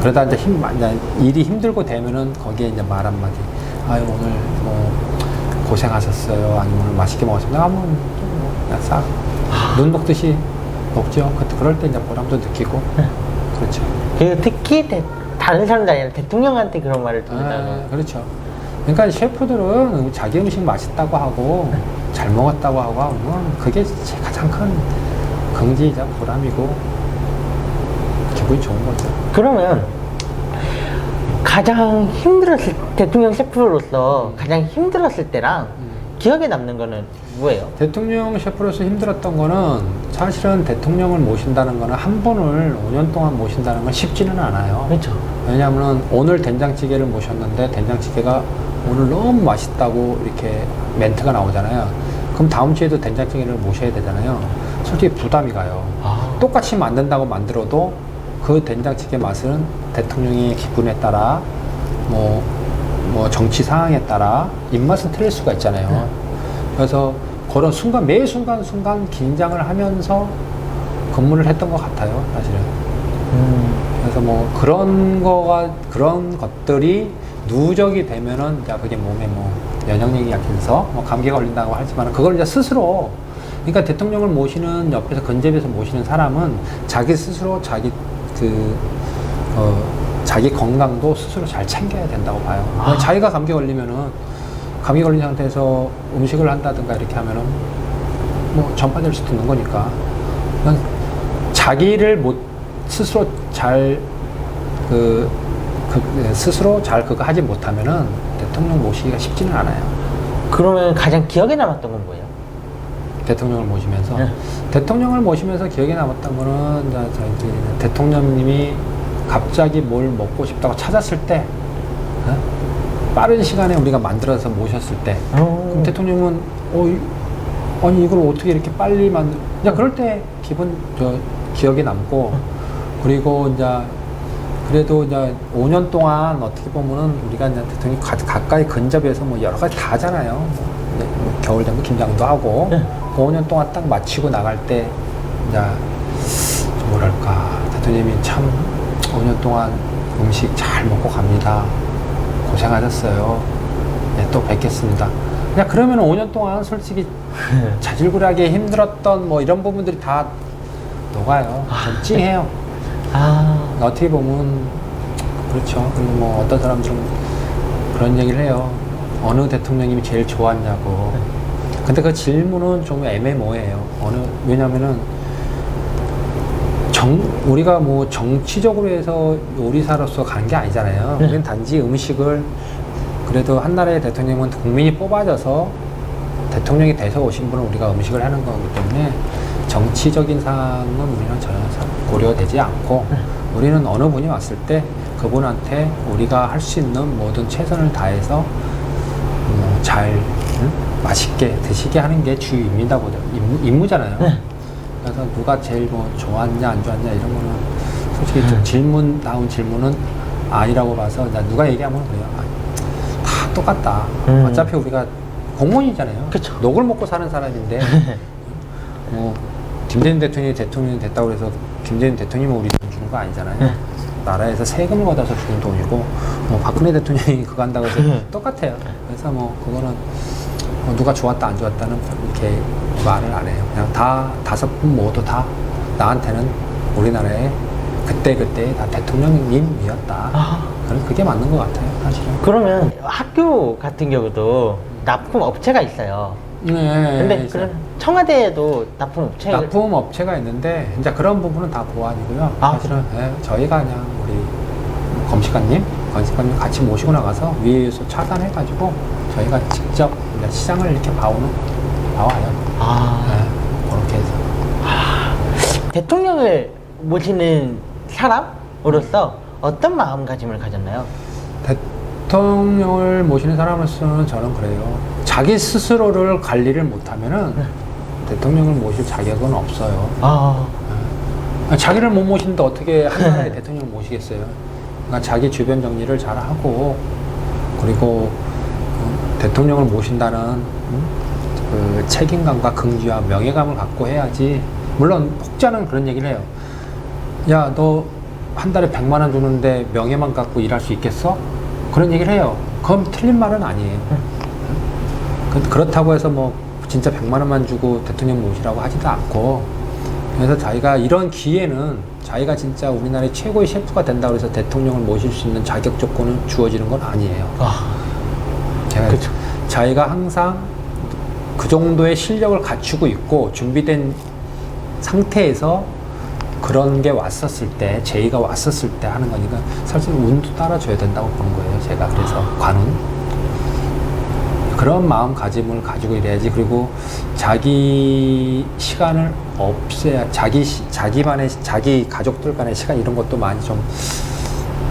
Speaker 1: 그러다 이제 일이 힘들고 되면은 거기에 이제 말 한마디, 아유 오늘 뭐 고생하셨어요, 아니면 오늘 맛있게 먹었습니다 하면 뭐 그냥 싹 눈 녹듯이 먹죠. 그럴 때 이제 보람도 느끼고 그렇죠.
Speaker 2: 그리고 특히 다른 사람들 아니라 대통령한테 그런 말을 듣는다면.
Speaker 1: 그렇죠. 그러니까 셰프들은 자기 음식 맛있다고 하고 잘 먹었다고 하고 하면 그게 가장 큰 긍지이자 보람이고 기분이 좋은 거죠.
Speaker 2: 그러면 가장 힘들었을 대통령 셰프로서 가장 힘들었을 때랑 기억에 남는 거는 뭐예요?
Speaker 1: 대통령 셰프로서 힘들었던 거는 사실은 대통령을 모신다는 거는 한 분을 5년 동안 모신다는 건 쉽지는 않아요.
Speaker 2: 그렇죠.
Speaker 1: 왜냐하면 오늘 된장찌개를 모셨는데 된장찌개가 오늘 너무 맛있다고 이렇게 멘트가 나오잖아요. 그럼 다음 주에도 된장찌개를 모셔야 되잖아요. 솔직히 부담이 가요. 똑같이 만든다고 만들어도 그 된장찌개 맛은 대통령의 기분에 따라 뭐 정치 상황에 따라 입맛은 틀릴 수가 있잖아요. 그래서 그런 순간 매 순간 긴장을 하면서 근무를 했던 것 같아요, 사실은. 그래서 뭐 그런 것들이 누적이 되면은 이제 그게 몸에 뭐 면역력이 약해서 뭐 감기가 걸린다고 하지만 그걸 이제 스스로, 그러니까 대통령을 모시는 옆에서 근접해서 모시는 사람은 자기 스스로 자기 건강도 스스로 잘 챙겨야 된다고 봐요. 자기가 감기 걸린 상태에서 음식을 한다든가 이렇게 하면은 뭐 전파될 수도 있는 거니까. 자기를 스스로 잘 그거 하지 못하면은 대통령 모시기가 쉽지는 않아요.
Speaker 2: 그러면 가장 기억에 남았던 건 뭐예요?
Speaker 1: 대통령을 모시면서 대통령을 모시면서 기억에 남았던 거는 이제 대통령님이 갑자기 뭘 먹고 싶다고 찾았을 때, 빠른 시간에 우리가 만들어서 모셨을 때, 그럼 대통령은 아니 이걸 어떻게 이렇게 빨리 이제 그럴 때 기억에 남고, 그리고 이제 그래도 이제 5년 동안 어떻게 보면은 우리가 이제 대통령이 가까이 근접해서 뭐 여러 가지 다 하잖아요. 뭐 겨울장도 김장도 하고, 5년 동안 딱 마치고 나갈 때 이제 뭐랄까, 대통령이 참 5년 동안 음식 잘 먹고 갑니다. 고생하셨어요. 네, 또 뵙겠습니다. 그냥 그러면 5년 동안 솔직히 자질구레하게 힘들었던 뭐 이런 부분들이 다 녹아요. 좀 찡해요. 어떻게 보면 그렇죠. 그리고 뭐 어떤 사람들은 그런 얘기를 해요. 어느 대통령님이 제일 좋았냐고. 근데 그 질문은 좀 애매모호해요. 왜냐면은 우리가 뭐 정치적으로 해서 요리사로서 간 게 아니잖아요. 우리는 단지 음식을, 그래도 한 나라의 대통령은 국민이 뽑아져서 대통령이 돼서 오신 분은 우리가 음식을 하는 거기 때문에 정치적인 사항은 우리는 전혀 고려되지 않고 우리는 어느 분이 왔을 때 그분한테 우리가 할 수 있는 모든 최선을 다해서 잘 맛있게 드시게 하는 게 주요 임무잖아요. 그래서 누가 제일 뭐 좋았냐 안 좋았냐 이런 거는 솔직히 좀 나온 질문은 아니라고 봐서 누가 얘기하면 그래요. 다 똑같다. 어차피 우리가 공무원이잖아요.
Speaker 2: 그쵸.
Speaker 1: 녹을 먹고 사는 사람인데 뭐 김대중 대통령이 됐다고 해서 김대중 대통령이 우리 돈 주는 거 아니잖아요. 나라에서 세금을 걷어서 주는 돈이고 뭐 박근혜 대통령이 그거 한다고 해서 똑같아요. 그래서 뭐 그거는 뭐 누가 좋았다 안 좋았다는 이렇게 말을 안 해요. 그냥 다 5분 모두 다 나한테는 우리나라의 그때 다 대통령님이었다. 그게 맞는 것 같아요, 사실은.
Speaker 2: 그러면 학교 같은 경우도 납품 업체가 있어요.
Speaker 1: 네.
Speaker 2: 근데 그런 청와대에도 납품
Speaker 1: 업체가 있는데 이제 그런 부분은 다 보완이고요. 사실은 저희가 그냥 우리 검식관님 같이 모시고 나가서 위에서 차단해가지고 저희가 직접 이제 시장을 이렇게 봐와요. 그렇게 해서.
Speaker 2: 대통령을 모시는 사람으로서 어떤 마음가짐을 가졌나요?
Speaker 1: 대통령을 모시는 사람으로서는 저는 그래요. 자기 스스로를 관리를 못하면은 대통령을 모실 자격은 없어요. 자기를 못 모시는데 어떻게 한 나라의 대통령을 모시겠어요? 그러니까 자기 주변 정리를 잘 하고 그리고 대통령을 모신다는 그 책임감과 긍지와 명예감을 갖고 해야지. 물론 혹자는 그런 얘기를 해요. 야, 너 한 달에 100만 원 주는데 명예만 갖고 일할 수 있겠어? 그런 얘기를 해요. 그건 틀린 말은 아니에요. 그렇다고 해서 뭐 진짜 100만 원만 주고 대통령 모시라고 하지도 않고, 그래서 자기가 이런 기회는 자기가 진짜 우리나라의 최고의 셰프가 된다고 해서 대통령을 모실 수 있는 자격 조건은 주어지는 건 아니에요.
Speaker 2: 그렇죠.
Speaker 1: 자기가 항상 그 정도의 실력을 갖추고 있고 준비된 상태에서 그런 게 왔었을 때, 제의가 왔었을 때 하는 거니까 사실 운도 따라줘야 된다고 보는 거예요. 제가 그래서 관운 그런 마음가짐을 가지고 이래야지. 그리고 자기 시간을 없애야, 자기 가족들 간의 시간 이런 것도 많이 좀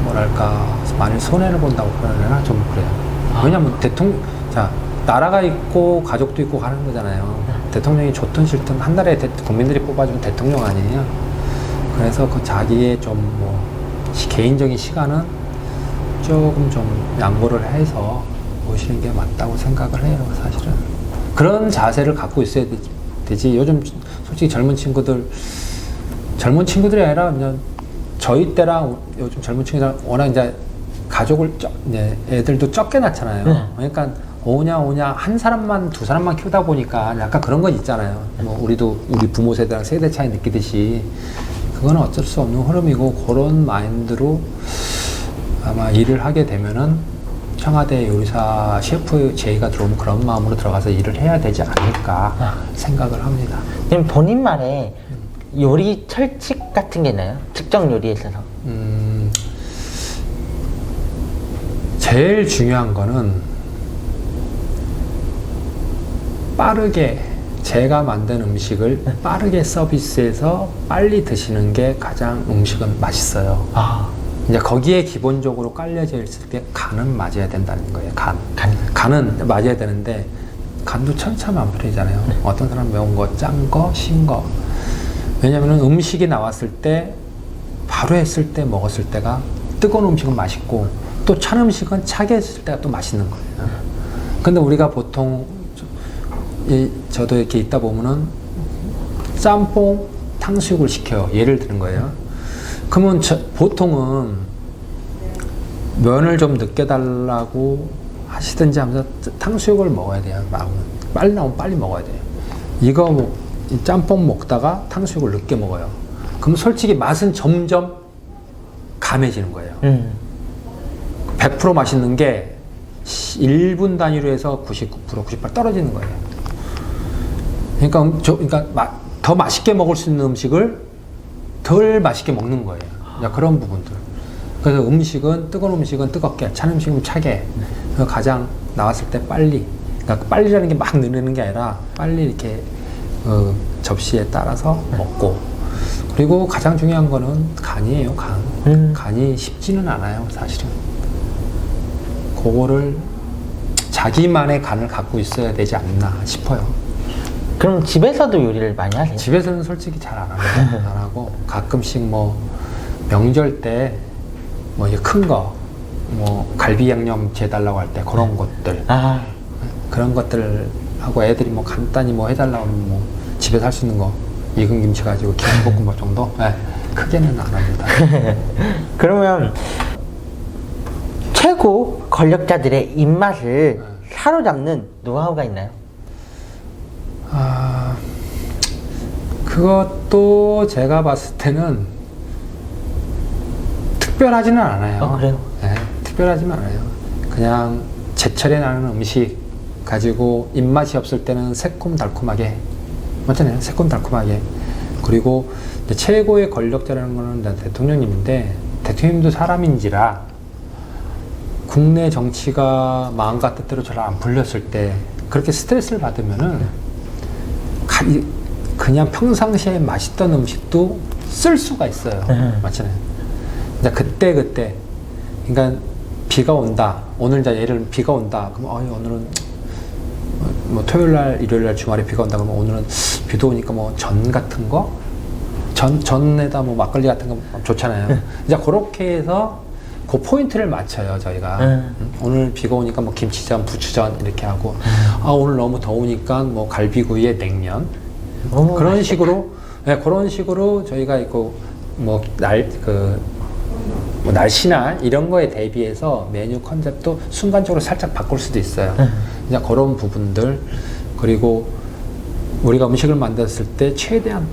Speaker 1: 뭐랄까 많이 손해를 본다고 그러나 좀 그래요. 왜냐면 나라가 있고 가족도 있고 하는 거잖아요. 대통령이 좋든 싫든 한 나라의 국민들이 뽑아준 대통령 아니에요. 그래서 그 자기의 좀 뭐 개인적인 시간은 조금 좀 양보를 해서 모시는 게 맞다고 생각을 해요, 사실은. 그런 자세를 갖고 있어야 되지. 요즘 솔직히 젊은 친구들이 아니라 그냥 저희 때랑 요즘 젊은 친구들은 워낙 이제 가족을 이제 애들도 적게 낳잖아요. 그러니까 오냐 한 사람만 두 사람만 키우다 보니까 약간 그런 건 있잖아요. 뭐 우리 부모 세대랑 세대 차이 느끼듯이 그거는 어쩔 수 없는 흐름이고, 그런 마인드로 아마 일을 하게 되면은 청와대 요리사 셰프 제의가 들어오면 그런 마음으로 들어가서 일을 해야 되지 않을까 생각을 합니다.
Speaker 2: 그럼 본인만의 요리 철칙 같은 게 있나요? 특정 요리에 있어서?
Speaker 1: 제일 중요한 거는 빠르게, 제가 만든 음식을 빠르게 서비스해서 빨리 드시는 게 가장 음식은 맛있어요. 이제 거기에 기본적으로 깔려져 있을 때 간은 맞아야 된다는 거예요. 간은 맞아야 되는데 간도 천차만별이잖아요. 어떤 사람은 매운 거, 짠 거, 신 거. 왜냐면은 음식이 나왔을 때 바로 했을 때 먹었을 때가 뜨거운 음식은 맛있고 또 찬 음식은 차게 했을 때가 또 맛있는 거예요. 근데 우리가 보통 저도 이렇게 있다 보면은 짬뽕 탕수육을 시켜요. 예를 드는 거예요. 그러면 보통은 면을 좀 늦게 달라고 하시든지 하면서 탕수육을 먹어야 돼요. 빨리 나오면 빨리 먹어야 돼요. 이거 뭐 짬뽕 먹다가 탕수육을 늦게 먹어요. 그럼 솔직히 맛은 점점 감해지는 거예요. 100% 맛있는 게 1분 단위로 해서 99%, 98% 떨어지는 거예요. 그러니까 더 맛있게 먹을 수 있는 음식을 덜 맛있게 먹는 거예요. 그런 부분들. 그래서 뜨거운 음식은 뜨겁게, 찬 음식은 차게. 가장 나왔을 때 빨리. 그러니까 빨리라는 게 막 느리는 게 아니라 빨리 이렇게 접시에 따라서 먹고, 그리고 가장 중요한 거는 간이에요. 간이 쉽지는 않아요, 사실은. 그거를 자기만의 간을 갖고 있어야 되지 않나 싶어요.
Speaker 2: 그럼 집에서도 요리를 많이 하세요?
Speaker 1: 집에서는 솔직히 잘 안 합니다. 안 하고 가끔씩 뭐 명절 때 뭐 큰 거, 뭐 갈비 양념 재달라고 할 때 그런 것들, 그런 것들 하고 애들이 뭐 간단히 뭐 해달라고 하면 뭐 집에서 할 수 있는 거 익은 김치 가지고 김치볶음밥 정도? 네, 크게는 안 합니다.
Speaker 2: 그러면 최고 권력자들의 입맛을 사로잡는 노하우가 있나요?
Speaker 1: 그것도 제가 봤을 때는 특별하지는 않아요.
Speaker 2: 그래요?
Speaker 1: 네, 특별하지는 않아요. 그냥 제철에 나는 음식 가지고 입맛이 없을 때는 새콤달콤하게, 맞잖아요. 새콤달콤하게. 그리고 이제 최고의 권력자라는 거는 대통령님인데, 대통령님도 사람인지라 국내 정치가 마음과 뜻대로 잘 안 풀렸을 때 그렇게 스트레스를 받으면은 그냥 평상시에 맛있던 음식도 쓸 수가 있어요. 맞잖아요. 이제 그때 그러니까 비가 온다. 오늘 이제 예를 들면 비가 온다. 그럼 오늘은 뭐 토요일 날, 일요일 날, 주말에 비가 온다. 그러면 오늘은 비도 오니까 뭐 전 같은 거, 전에다 뭐 막걸리 같은 거 좋잖아요. 이제 그렇게 해서 그 포인트를 맞춰요, 저희가. 오늘 비가 오니까 뭐 김치전, 부추전 이렇게 하고, 오늘 너무 더우니까 뭐 갈비구이에 냉면. 그런 식으로, 네, 그런 식으로 저희가 있고, 뭐 날씨나 이런 거에 대비해서 메뉴 컨셉도 순간적으로 살짝 바꿀 수도 있어요. 이제 그런 부분들, 그리고 우리가 음식을 만들었을 때 최대한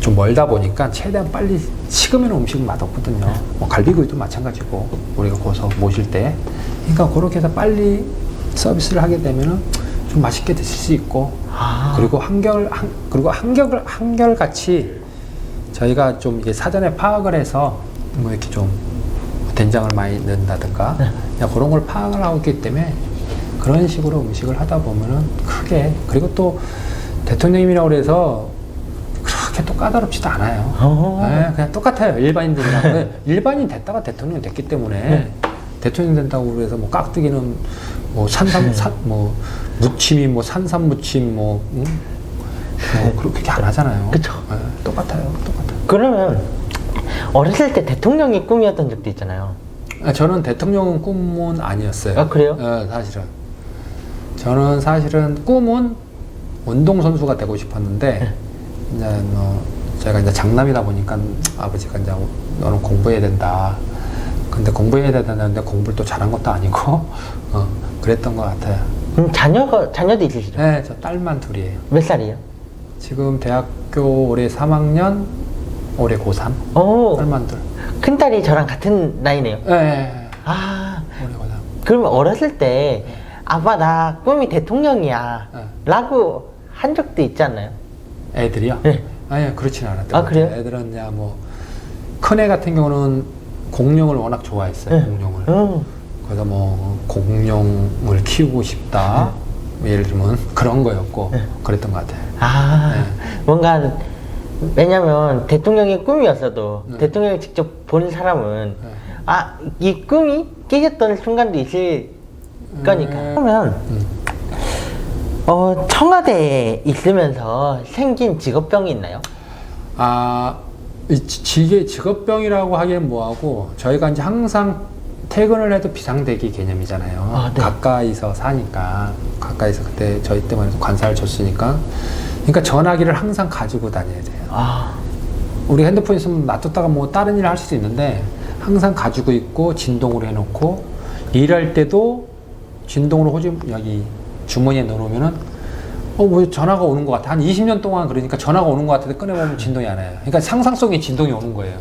Speaker 1: 좀 멀다 보니까 최대한 빨리 식으면 음식은 맛없거든요. 뭐 갈비구이도 마찬가지고, 우리가 거기서 모실 때. 그러니까 그렇게 해서 빨리 서비스를 하게 되면은 좀 맛있게 드실 수 있고, 그리고 한결같이 저희가 좀 이게 사전에 파악을 해서 뭐 이렇게 좀 된장을 많이 넣는다든가 그런 걸 파악을 하고 있기 때문에 그런 식으로 음식을 하다 보면은 크게, 그리고 또 대통령님이라고 해서 그렇게 또 까다롭지도 않아요. 네, 그냥 똑같아요. 일반인들이랑. 일반인 됐다가 대통령 됐기 때문에 대통령 된다고 그래서 뭐 깍두기는 뭐 뭐 무침이 뭐 산삼 무침 뭐 그렇게 안 하잖아요.
Speaker 2: 그쵸.
Speaker 1: 네, 똑같아요.
Speaker 2: 그러면 어렸을 때 대통령이 꿈이었던 적도 있잖아요.
Speaker 1: 저는 대통령은 꿈은 아니었어요.
Speaker 2: 그래요?
Speaker 1: 사실은. 저는 사실은 꿈은 운동선수가 되고 싶었는데, 이제 제가 이제 장남이다 보니까 아버지가 이제 너는 공부해야 된다. 근데 공부해야 된다는데 공부를 또 잘한 것도 아니고, 그랬던 것 같아요.
Speaker 2: 그럼 자녀도 있으시죠?
Speaker 1: 네, 저 딸만 둘이에요.
Speaker 2: 몇 살이에요?
Speaker 1: 지금 대학교 올해 3학년, 올해 고3. 딸만 둘.
Speaker 2: 큰 딸이 저랑 같은 나이네요.
Speaker 1: 네.
Speaker 2: 올해
Speaker 1: 고3.
Speaker 2: 그러면 어렸을 때 아빠 나 꿈이 대통령이야 라고 한 적도 있지 않나요?
Speaker 1: 애들이요?
Speaker 2: 네.
Speaker 1: 아니, 그렇진 않았던 것
Speaker 2: 그래요?
Speaker 1: 같아요. 애들은 그냥 뭐 큰애 같은 경우는 공룡을 워낙 좋아했어요. 공룡을. 그래서 뭐 공룡을 키우고 싶다. 예를 들면 그런 거였고 그랬던 것 같아요.
Speaker 2: 뭔가 왜냐면 대통령의 꿈이었어도 대통령을 직접 본 사람은 이 꿈이 깨졌던 순간도 있을 거니까. 그러면 청와대에 있으면서 생긴 직업병이 있나요?
Speaker 1: 이게 직업병이라고 하기엔 뭐하고, 저희가 이제 항상 퇴근을 해도 비상대기 개념이잖아요.
Speaker 2: 네.
Speaker 1: 가까이서 사니까. 가까이서 그때 저희 때만 해도 관사를 줬으니까. 그러니까 전화기를 항상 가지고 다녀야 돼요. 우리 핸드폰 있으면 놔뒀다가 뭐 다른 일을 할 수도 있는데 항상 가지고 있고 진동으로 해놓고, 일할 때도 진동으로 여기 주머니에 넣어놓으면은 뭐 전화가 오는 것 같아. 한 20년 동안 그러니까 전화가 오는 것 같은데 꺼내보면 진동이 안 와요. 그러니까 상상 속에 진동이 오는 거예요.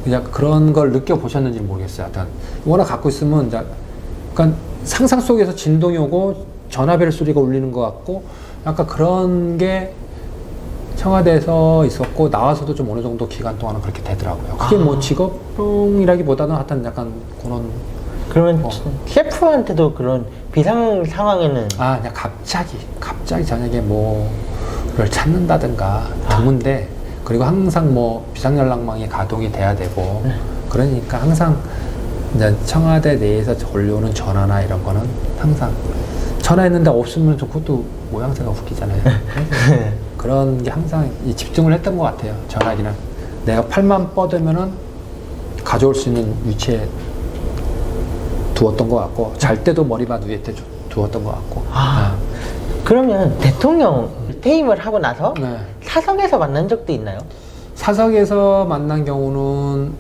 Speaker 1: 그냥 그런 걸 느껴보셨는지 모르겠어요. 하여튼 워낙 갖고 있으면 그러니까 상상 속에서 진동이 오고 전화벨 소리가 울리는 것 같고, 약간 그런 게 청와대에서 있었고, 나와서도 좀 어느 정도 기간 동안은 그렇게 되더라고요. 그게 뭐 직업병이라기보다는 하여튼 약간 그런.
Speaker 2: 그러면 셰프한테도 그런 비상 상황에는
Speaker 1: 그냥 갑자기 저녁에 뭐 찾는다든가 드문데, 그리고 항상 뭐 비상연락망이 가동이 돼야 되고, 그러니까 항상 이제 청와대 내에서 올려오는 전화나 이런 거는 항상 전화했는데 없으면 그것도 모양새가 웃기잖아요. 그런 게 항상 집중을 했던 것 같아요. 전화기는 내가 팔만 뻗으면은 가져올 수 있는 위치에 두었던 것 같고, 잘 때도 머리맡 위에 두었던 것 같고.
Speaker 2: 그러면 대통령 퇴임을 하고 나서
Speaker 1: 네.
Speaker 2: 사석에서 만난 적도 있나요?
Speaker 1: 사석에서 만난 경우는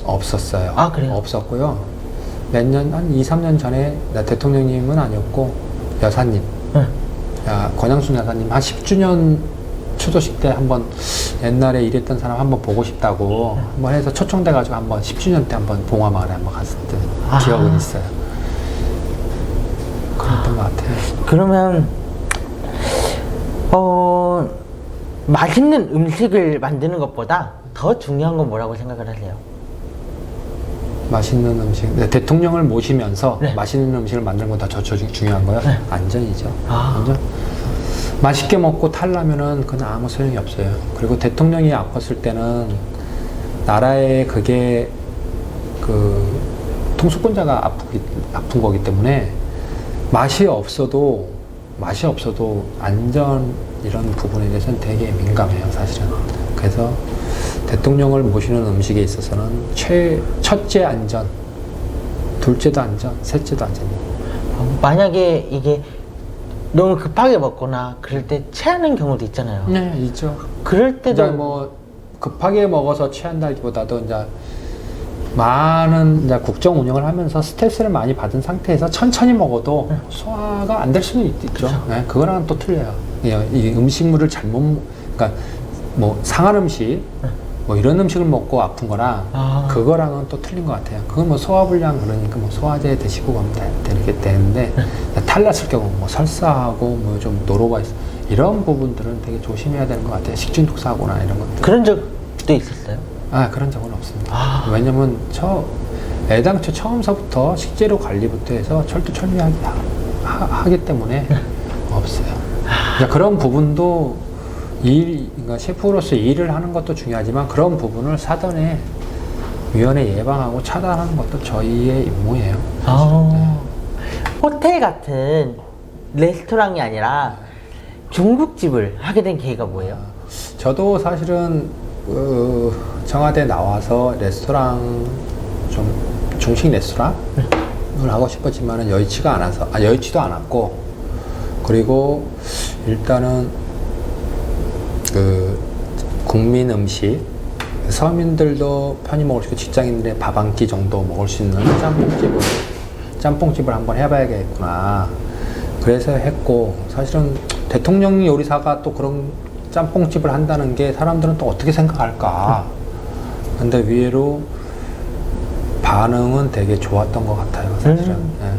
Speaker 1: 없었어요.
Speaker 2: 아, 그래요?
Speaker 1: 없었고요. 몇 년, 한 2, 3년 전에 대통령님은 아니었고 여사님, 권양순 여사님 한 10주년 추도식 때 한번 옛날에 일했던 사람 한번 보고 싶다고 한번 해서 초청돼가지고 한번 10주년 때 한번 봉화마을에 한번 갔을 때 기억은 있어요. 그랬던 것 같아요.
Speaker 2: 그러면 맛있는 음식을 만드는 것보다 더 중요한 건 뭐라고 생각을 하세요?
Speaker 1: 맛있는 음식, 네, 대통령을 모시면서
Speaker 2: 네.
Speaker 1: 맛있는 음식을 만드는 건 더 중요한 거요?
Speaker 2: 네.
Speaker 1: 안전이죠. 안전. 맛있게 먹고 탈라면은 그건 아무 소용이 없어요. 그리고 대통령이 아팠을 때는 나라에 그게 그 통수권자가 아픈 거기 때문에 맛이 없어도 안전 이런 부분에 대해서는 되게 민감해요, 사실은. 그래서 대통령을 모시는 음식에 있어서는 첫째 안전, 둘째도 안전, 셋째도 안전이에요.
Speaker 2: 만약에 이게 너무 급하게 먹거나 그럴 때 체하는 경우도 있잖아요.
Speaker 1: 네, 있죠.
Speaker 2: 그럴 때도
Speaker 1: 이제 뭐 급하게 먹어서 취한다기보다도 이제 많은 이제 국정 운영을 하면서 스트레스를 많이 받은 상태에서 천천히 먹어도 소화가 안 될 수는 있죠. 네, 그거랑은 또 틀려요. 이 음식물을 그러니까 뭐 상한 음식, 뭐 이런 음식을 먹고 아픈 거랑 그거랑은 또 틀린 것 같아요. 그건 뭐 소화불량 그러니까 뭐 소화제 드시고 가면 되는데 탈났을 경우 뭐 설사하고 뭐 좀 노로가 있어, 이런 부분들은 되게 조심해야 되는 것 같아요. 식중독 사고나 이런 것들.
Speaker 2: 그런 적도 있었어요?
Speaker 1: 그런 적은 없습니다. 왜냐면 애당초 처음서부터 식재료 관리부터 해서 철두철미하게 하기 때문에 없어요. 그러니까 그런 부분도 그러니까 셰프로서 일을 하는 것도 중요하지만 그런 부분을 사전에 미연에 예방하고 차단하는 것도 저희의 임무예요. 네.
Speaker 2: 호텔 같은 레스토랑이 아니라 중국집을 하게 된 계기가 뭐예요?
Speaker 1: 저도 사실은 청와대 나와서 레스토랑 좀 중식 레스토랑을 하고 싶었지만은 여의치도 않았고, 그리고 일단은 그 국민 음식, 서민들도 편히 먹을 수 있고 직장인들의 밥 한 끼 정도 먹을 수 있는 짬뽕집을 한번 해봐야겠구나. 그래서 했고, 사실은 대통령 요리사가 또 그런 짬뽕집을 한다는 게 사람들은 또 어떻게 생각할까. 근데 의외로 반응은 되게 좋았던 것 같아요, 사실은. 네.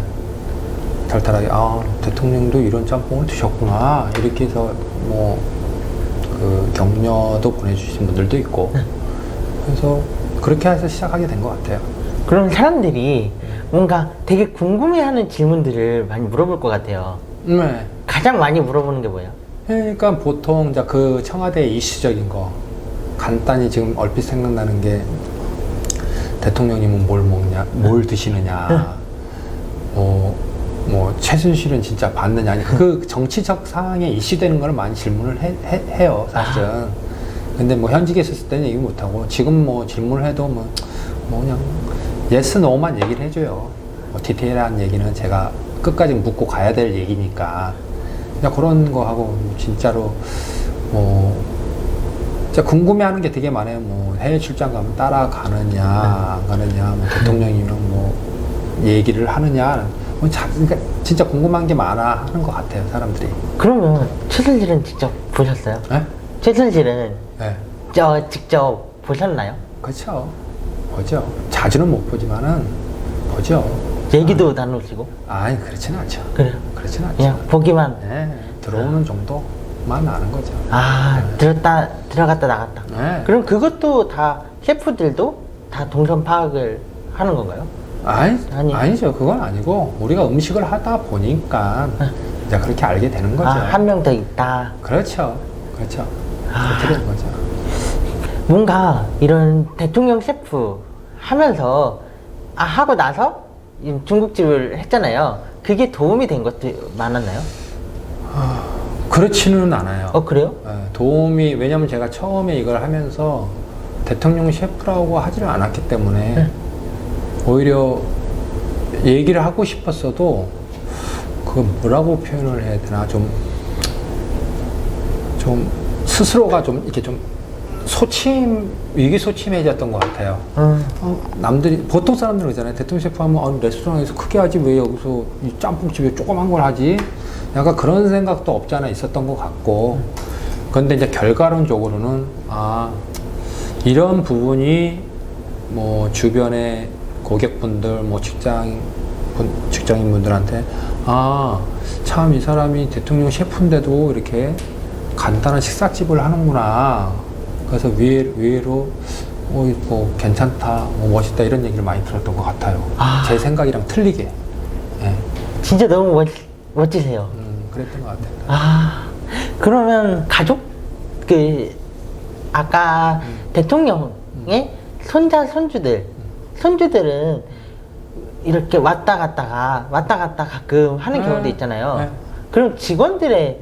Speaker 1: 달달하게, 대통령도 이런 짬뽕을 드셨구나. 이렇게 해서 뭐 그 격려도 보내주신 분들도 있고, 그래서 그렇게 해서 시작하게 된 것 같아요.
Speaker 2: 그럼 사람들이 뭔가 되게 궁금해하는 질문들을 많이 물어볼 것 같아요.
Speaker 1: 네.
Speaker 2: 가장 많이 물어보는 게 뭐예요?
Speaker 1: 그러니까 보통 이제 그 청와대 이슈적인 거 간단히 지금 얼핏 생각나는 게, 대통령님은 뭘 먹냐, 뭘 드시느냐, 뭐 최순실은 진짜 봤느냐, 그 정치적 상황에 이슈되는 걸 많이 질문을 해요, 사실은. 근데 뭐 현직에 있었을 때는 얘기 못 하고, 지금 뭐 질문을 해도 뭐 그냥 yes, no만 얘기를 해줘요. 뭐 디테일한 얘기는 제가 끝까지 묻고 가야 될 얘기니까. 그냥 그런 거 하고, 진짜로 뭐 진짜 궁금해하는 게 되게 많아요. 뭐 해외 출장 가면 따라가느냐 안 가느냐, 뭐 대통령이랑 뭐 얘기를 하느냐, 그러니까 진짜 궁금한 게 많아 하는 것 같아요, 사람들이.
Speaker 2: 그러면 최순실은 직접 보셨어요?
Speaker 1: 네?
Speaker 2: 최순실은
Speaker 1: 네.
Speaker 2: 직접 보셨나요?
Speaker 1: 그렇죠. 보죠. 자주는 못 보지만은 보죠.
Speaker 2: 얘기도 나누시고?
Speaker 1: 아니, 그렇지는 않죠.
Speaker 2: 그래요?
Speaker 1: 그렇지는 않죠.
Speaker 2: 그냥 보기만?
Speaker 1: 네, 들어오는 정도만 아는 거죠.
Speaker 2: 들어갔다 나갔다.
Speaker 1: 네.
Speaker 2: 그럼 그것도 다 셰프들도 다 동선 파악을 하는 건가요?
Speaker 1: 아니죠. 그건 아니고, 우리가 음식을 하다 보니까 이제 그렇게 알게 되는 거죠.
Speaker 2: 한 명 더 있다.
Speaker 1: 그렇죠. 그렇죠. 그렇게 되는 거죠.
Speaker 2: 뭔가 이런 대통령 셰프 하면서 하고 나서 이 중국집을 했잖아요. 그게 도움이 된 것도 많았나요?
Speaker 1: 그렇지는 않아요.
Speaker 2: 그래요?
Speaker 1: 도움이, 왜냐면 제가 처음에 이걸 하면서 대통령 셰프라고 하지를 않았기 때문에
Speaker 2: 네.
Speaker 1: 오히려 얘기를 하고 싶었어도 그 뭐라고 표현을 해야 되나, 좀 스스로가 좀 이렇게 좀 위기소침해졌던 것 같아요. 남들이, 보통 사람들은 그러잖아요. 대통령 셰프 하면 레스토랑에서 크게 하지 왜 여기서 이 짬뽕집에 조그만 걸 하지? 약간 그런 생각도 없지 않아 있었던 것 같고. 그런데 이제 결과론적으로는 이런 부분이 뭐 주변의 고객분들, 뭐 직장인분들한테 참 이 사람이 대통령 셰프인데도 이렇게 간단한 식사집을 하는구나. 그래서 의외로 뭐 괜찮다, 뭐 멋있다 이런 얘기를 많이 들었던 것 같아요. 제 생각이랑 틀리게. 네.
Speaker 2: 진짜 너무 멋지세요.
Speaker 1: 그랬던 것 같아요.
Speaker 2: 그러면 가족 아까 대통령의 손자 손주들은 이렇게 왔다 갔다 가끔 하는 경우도 있잖아요.
Speaker 1: 네.
Speaker 2: 그럼 직원들의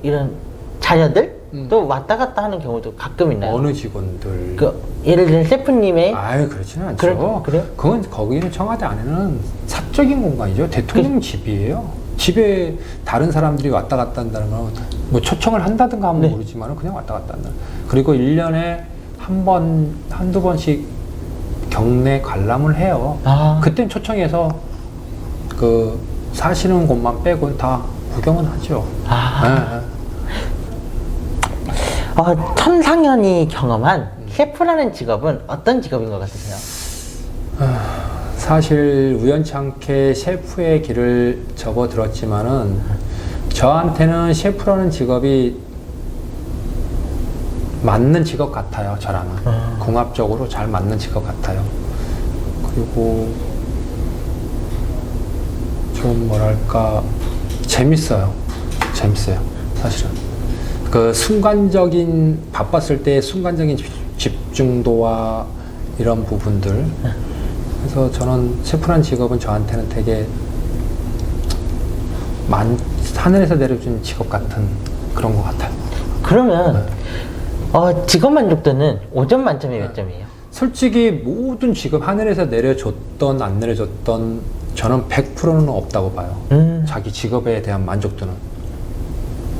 Speaker 2: 이런 자녀들 또 왔다 갔다 하는 경우도 가끔 있나요?
Speaker 1: 어느 직원들?
Speaker 2: 예를 들어 셰프님의
Speaker 1: 그렇지는 않죠.
Speaker 2: 그래요?
Speaker 1: 거기는 청와대 안에는 사적인 공간이죠. 대통령 집이에요. 집에 다른 사람들이 왔다 갔다 한다는 건 뭐 초청을 한다든가 하면 모르지만 그냥 왔다 갔다 한다. 그리고 1년에 한두 번씩 경내 관람을 해요. 그땐 초청해서 사시는 곳만 빼고는 다 구경은 하죠.
Speaker 2: 천상현이 경험한 셰프라는 직업은 어떤 직업인 것 같으세요?
Speaker 1: 사실 우연찮게 셰프의 길을 접어들었지만은 저한테는 셰프라는 직업이 맞는 직업 같아요. 저랑은 궁합적으로 잘 맞는 직업 같아요. 그리고 좀 뭐랄까 재밌어요. 사실은 바빴을 때 순간적인 집중도와 이런 부분들. 그래서 저는 셰프라는 직업은 저한테는 되게 하늘에서 내려준 직업 같은 그런 것 같아요.
Speaker 2: 그러면 직업 만족도는 5점 만점에 몇 점이에요?
Speaker 1: 솔직히 모든 직업 하늘에서 내려줬던 안 내려줬던 저는 100%는 없다고 봐요. 자기 직업에 대한 만족도는.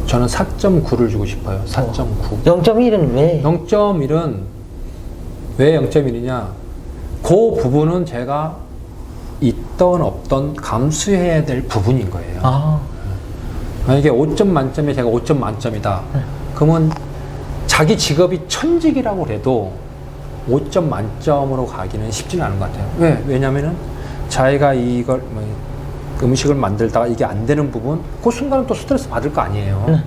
Speaker 1: 저는 4.9를 주고 싶어요. 4.9.
Speaker 2: 0.1은 왜?
Speaker 1: 0.1은 왜 0.1이냐? 그 부분은 제가 있던 없던 감수해야 될 부분인 거예요. 만약에 5점 만점에 제가 5점 만점이다. 그러면 자기 직업이 천직이라고 해도 5점 만점으로 가기는 쉽지는 않은 것 같아요. 왜냐면은 자기가 이걸 음식을 만들다가 이게 안 되는 부분, 그 순간은 또 스트레스 받을 거 아니에요.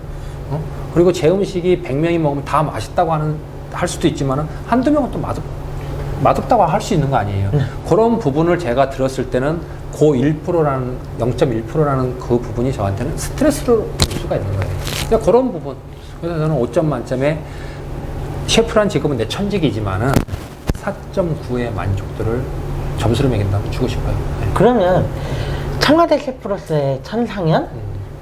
Speaker 1: 그리고 제 음식이 100명이 먹으면 다 맛있다고 할 수도 있지만은 한두 명은 또 맛없다고 할 수 있는 거 아니에요. 그런 부분을 제가 들었을 때는 그 1%라는 0.1%라는 그 부분이 저한테는 스트레스로 줄 수가 있는 거예요. 그러니까 그런 부분. 그래서 저는 5점 만점에 셰프란 직업은 내 천직이지만은 4.9의 만족도를 점수로 매긴다면 주고 싶어요.
Speaker 2: 그러면 청와대 셰프로서의 천상현,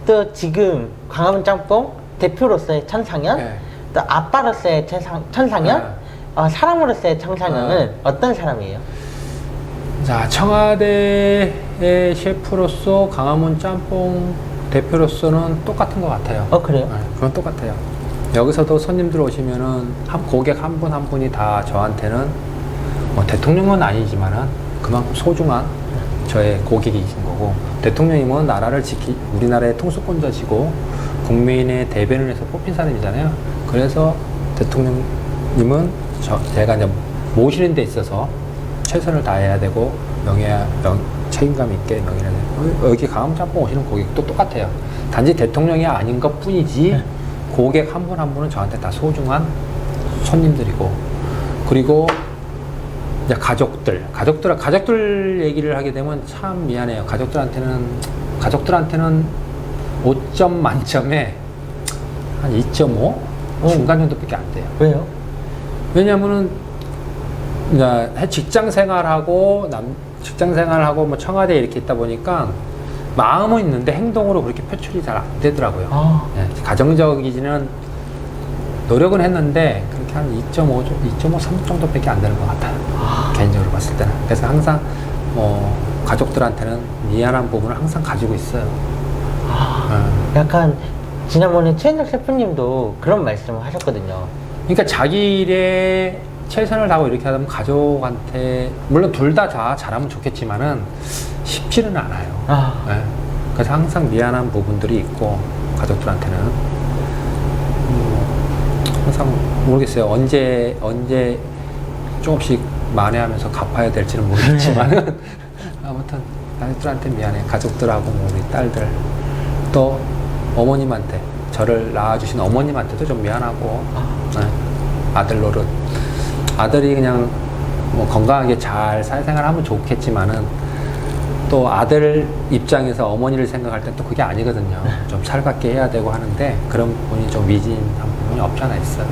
Speaker 2: 또 지금 광화문 짬뽕 대표로서의 천상현, 또 아빠로서의 천상현, 사람으로서의 천상현은 어떤 사람이에요?
Speaker 1: 자, 청와대의 셰프로서 광화문 짬뽕 대표로서는 똑같은 것 같아요.
Speaker 2: 그래요?
Speaker 1: 그건 똑같아요. 여기서도 손님들 오시면은 고객 한 분 한 분이 다 저한테는 뭐 대통령은 아니지만은 그만큼 소중한 저의 고객이신 거고, 대통령님은 우리나라의 통수권자시고 국민의 대변을 해서 뽑힌 사람이잖아요. 그래서 대통령님은 제가 이제 모시는 데 있어서 최선을 다해야 되고 책임감 있게 명예를 되고, 여기 강화문 짬뽕 오시는 고객도 똑같아요. 단지 대통령이 아닌 것 뿐이지 고객 한 분 한 분은 저한테 다 소중한 손님들이고, 그리고 이제 가족들 얘기를 하게 되면 참 미안해요. 가족들한테는 5점 만점에 한 2.5? 중간 정도밖에 안 돼요.
Speaker 2: 왜요?
Speaker 1: 왜냐면은 이제 직장 생활하고 뭐 청와대 이렇게 있다 보니까 마음은 있는데 행동으로 그렇게 표출이 잘 안 되더라고요. 네, 가정적이지는 노력은 했는데 그렇게 한 2.5, 3 정도밖에 안 되는 것 같아요. 개인적으로 봤을 때는. 그래서 항상 가족들한테는 미안한 부분을 항상 가지고 있어요.
Speaker 2: 약간 지난번에 최현석 셰프님도 그런 말씀을 하셨거든요.
Speaker 1: 그러니까 자기 일에 최선을 다하고 이렇게 하다 보면 가족한테 물론 둘 다 잘하면 좋겠지만은 쉽지는 않아요. 네. 그래서 항상 미안한 부분들이 있고 가족들한테는 항상 모르겠어요. 언제 조금씩 만회하면서 갚아야 될지는 모르겠지만은 아무튼 가족들한테 미안해. 가족들하고 뭐 우리 딸들 또 어머님한테 저를 낳아주신 어머님한테도 좀 미안하고 네. 아들 노릇 아들이 그냥 뭐 건강하게 잘 사회생활하면 좋겠지만은 또 아들 입장에서 어머니를 생각할 땐 또 그게 아니거든요. 좀 살갑게 해야 되고 하는데 그런 부분이 좀 미진한 부분이 없지 않아 있어요.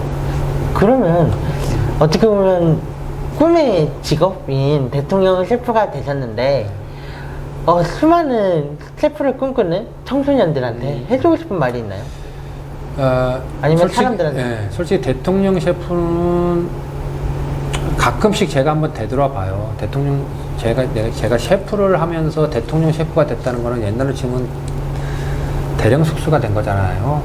Speaker 2: 그러면 어떻게 보면 꿈의 직업인 대통령 셰프가 되셨는데 수많은 셰프를 꿈꾸는 청소년들한테 해주고 싶은 말이 있나요? 아니면 사람들한테?
Speaker 1: 솔직히 대통령 셰프는 가끔씩 제가 한번 되돌아봐요. 제가 셰프를 하면서 대통령 셰프가 됐다는 거는 옛날로 치면 대령 숙수가 된 거잖아요.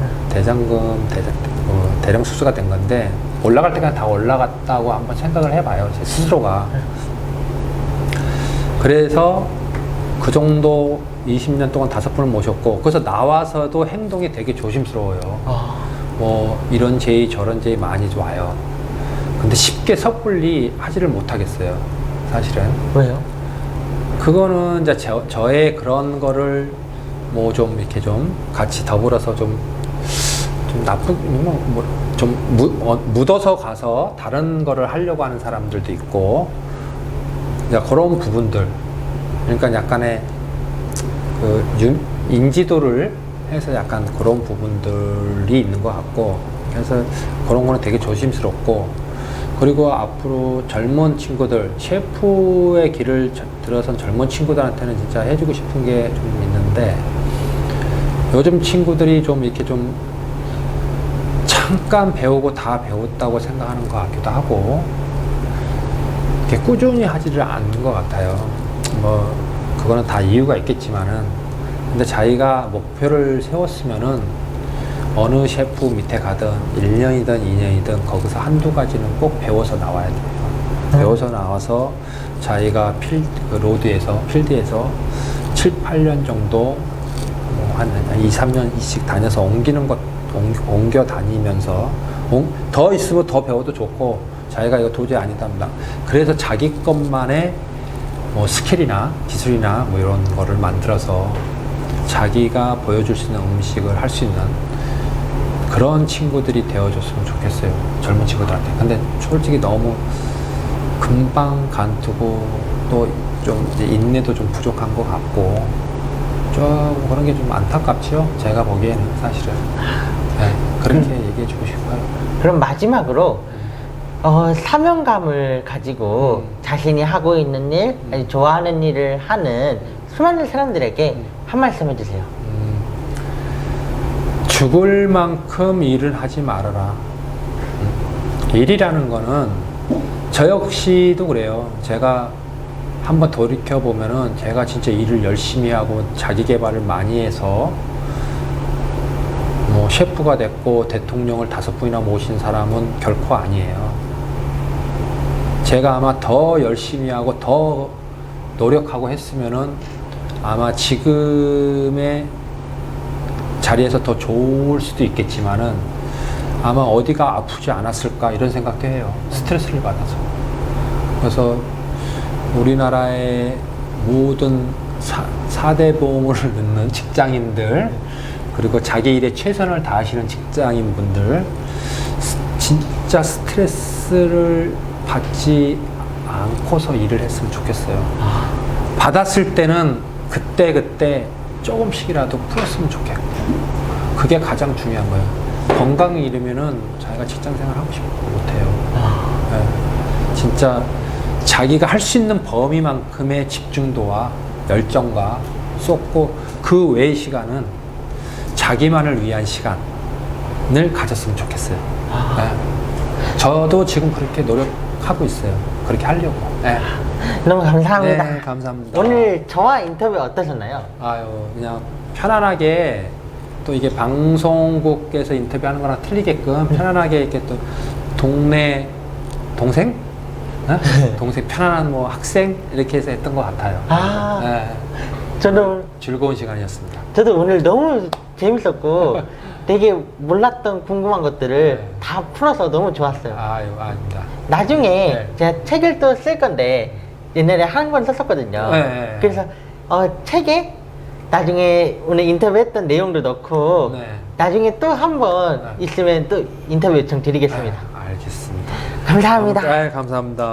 Speaker 1: 대령 숙수가 된 건데 올라갈 때까지 다 올라갔다고 한번 생각을 해봐요. 제 스스로가. 그래서 그 정도 20년 동안 5분을 모셨고 그래서 나와서도 행동이 되게 조심스러워요. 뭐 이런 제의 저런 제의 많이 와요. 근데 쉽게 섣불리 하지를 못하겠어요. 사실은.
Speaker 2: 왜요?
Speaker 1: 그거는 이제 저의 그런 거를 뭐 좀 이렇게 좀 같이 더불어서 좀 나쁜 좀 묻어서 가서 다른 거를 하려고 하는 사람들도 있고 그런 부분들 그러니까 약간의 그 인지도를 해서 약간 그런 부분들이 있는 것 같고 그래서 그런 거는 되게 조심스럽고 그리고 앞으로 젊은 친구들 셰프의 길을 들어선 젊은 친구들한테는 진짜 해주고 싶은 게 좀 있는데 요즘 친구들이 좀 이렇게 좀 잠깐 배우고 다 배웠다고 생각하는 것 같기도 하고 이렇게 꾸준히 하지를 않는 것 같아요. 뭐 그거는 다 이유가 있겠지만은 근데 자기가 목표를 세웠으면은 어느 셰프 밑에 가든 1년이든 2년이든 거기서 한두 가지는 꼭 배워서 나와야 돼요. 배워서 나와서 자기가 필드에서 7, 8년 정도 한 2, 3년씩 다녀서 옮겨 다니면서 더 있으면 더 배워도 좋고 자기가 이거 도저히 아니답니다. 그래서 자기 것만의 뭐 스킬이나 기술이나 뭐 이런 거를 만들어서 자기가 보여줄 수 있는 음식을 할 수 있는 그런 친구들이 되어줬으면 좋겠어요. 젊은 친구들한테. 근데 솔직히 너무 금방 간두고 또 좀 인내도 좀 부족한 것 같고 좀 그런 게 좀 안타깝죠. 제가 보기에는 사실은. 네, 그렇게 얘기해주고 싶어요.
Speaker 2: 그럼 마지막으로 사명감을 가지고 자신이 하고 있는 일, 아니, 좋아하는 일을 하는 수많은 사람들에게 한 말씀 해주세요.
Speaker 1: 죽을 만큼 일을 하지 말아라. 일이라는 거는 저 역시도 그래요. 제가 한번 돌이켜보면은 제가 진짜 일을 열심히 하고 자기 개발을 많이 해서 뭐 셰프가 됐고 대통령을 5분이나 모신 사람은 결코 아니에요. 제가 아마 더 열심히 하고 더 노력하고 했으면은 아마 지금의 자리에서 더 좋을 수도 있겠지만은 아마 어디가 아프지 않았을까 이런 생각도 해요. 스트레스를 받아서. 그래서 우리나라의 모든 4대 보험을 넣는 직장인들 그리고 자기 일에 최선을 다하시는 직장인분들 진짜 스트레스를 받지 않고서 일을 했으면 좋겠어요. 받았을 때는 그때 조금씩이라도 풀었으면 좋겠고 그게 가장 중요한 거예요. 건강을 잃으면은 자기가 직장 생활 하고 싶어 못해요. 네. 진짜 자기가 할 수 있는 범위만큼의 집중도와 열정과 쏟고 그 외의 시간은 자기만을 위한 시간을 가졌으면 좋겠어요. 네. 저도 지금 그렇게 노력하고 있어요. 그렇게 하려고. 네.
Speaker 2: 너무 감사합니다.
Speaker 1: 네, 감사합니다.
Speaker 2: 오늘 저와 인터뷰 어떠셨나요?
Speaker 1: 아유, 그냥 편안하게 또 이게 방송국에서 인터뷰하는 거랑 틀리게끔 편안하게 이렇게 또 동네 동생? 어? 동생 편안한 뭐 학생 이렇게 해서 했던 것 같아요. 네.
Speaker 2: 저도
Speaker 1: 즐거운 시간이었습니다.
Speaker 2: 오늘 너무 재밌었고 되게 몰랐던 궁금한 것들을
Speaker 1: 네.
Speaker 2: 다 풀어서 너무 좋았어요.
Speaker 1: 아유, 아닙니다.
Speaker 2: 나중에
Speaker 1: 네.
Speaker 2: 제가 책을 또 쓸 건데 옛날에 한 권 썼었거든요.
Speaker 1: 네.
Speaker 2: 그래서 책에 나중에 오늘 인터뷰했던 내용도 넣고
Speaker 1: 네.
Speaker 2: 나중에 또 한 번 있으면 또 인터뷰 요청 드리겠습니다.
Speaker 1: 알겠습니다.
Speaker 2: 감사합니다.
Speaker 1: 네, 감사합니다.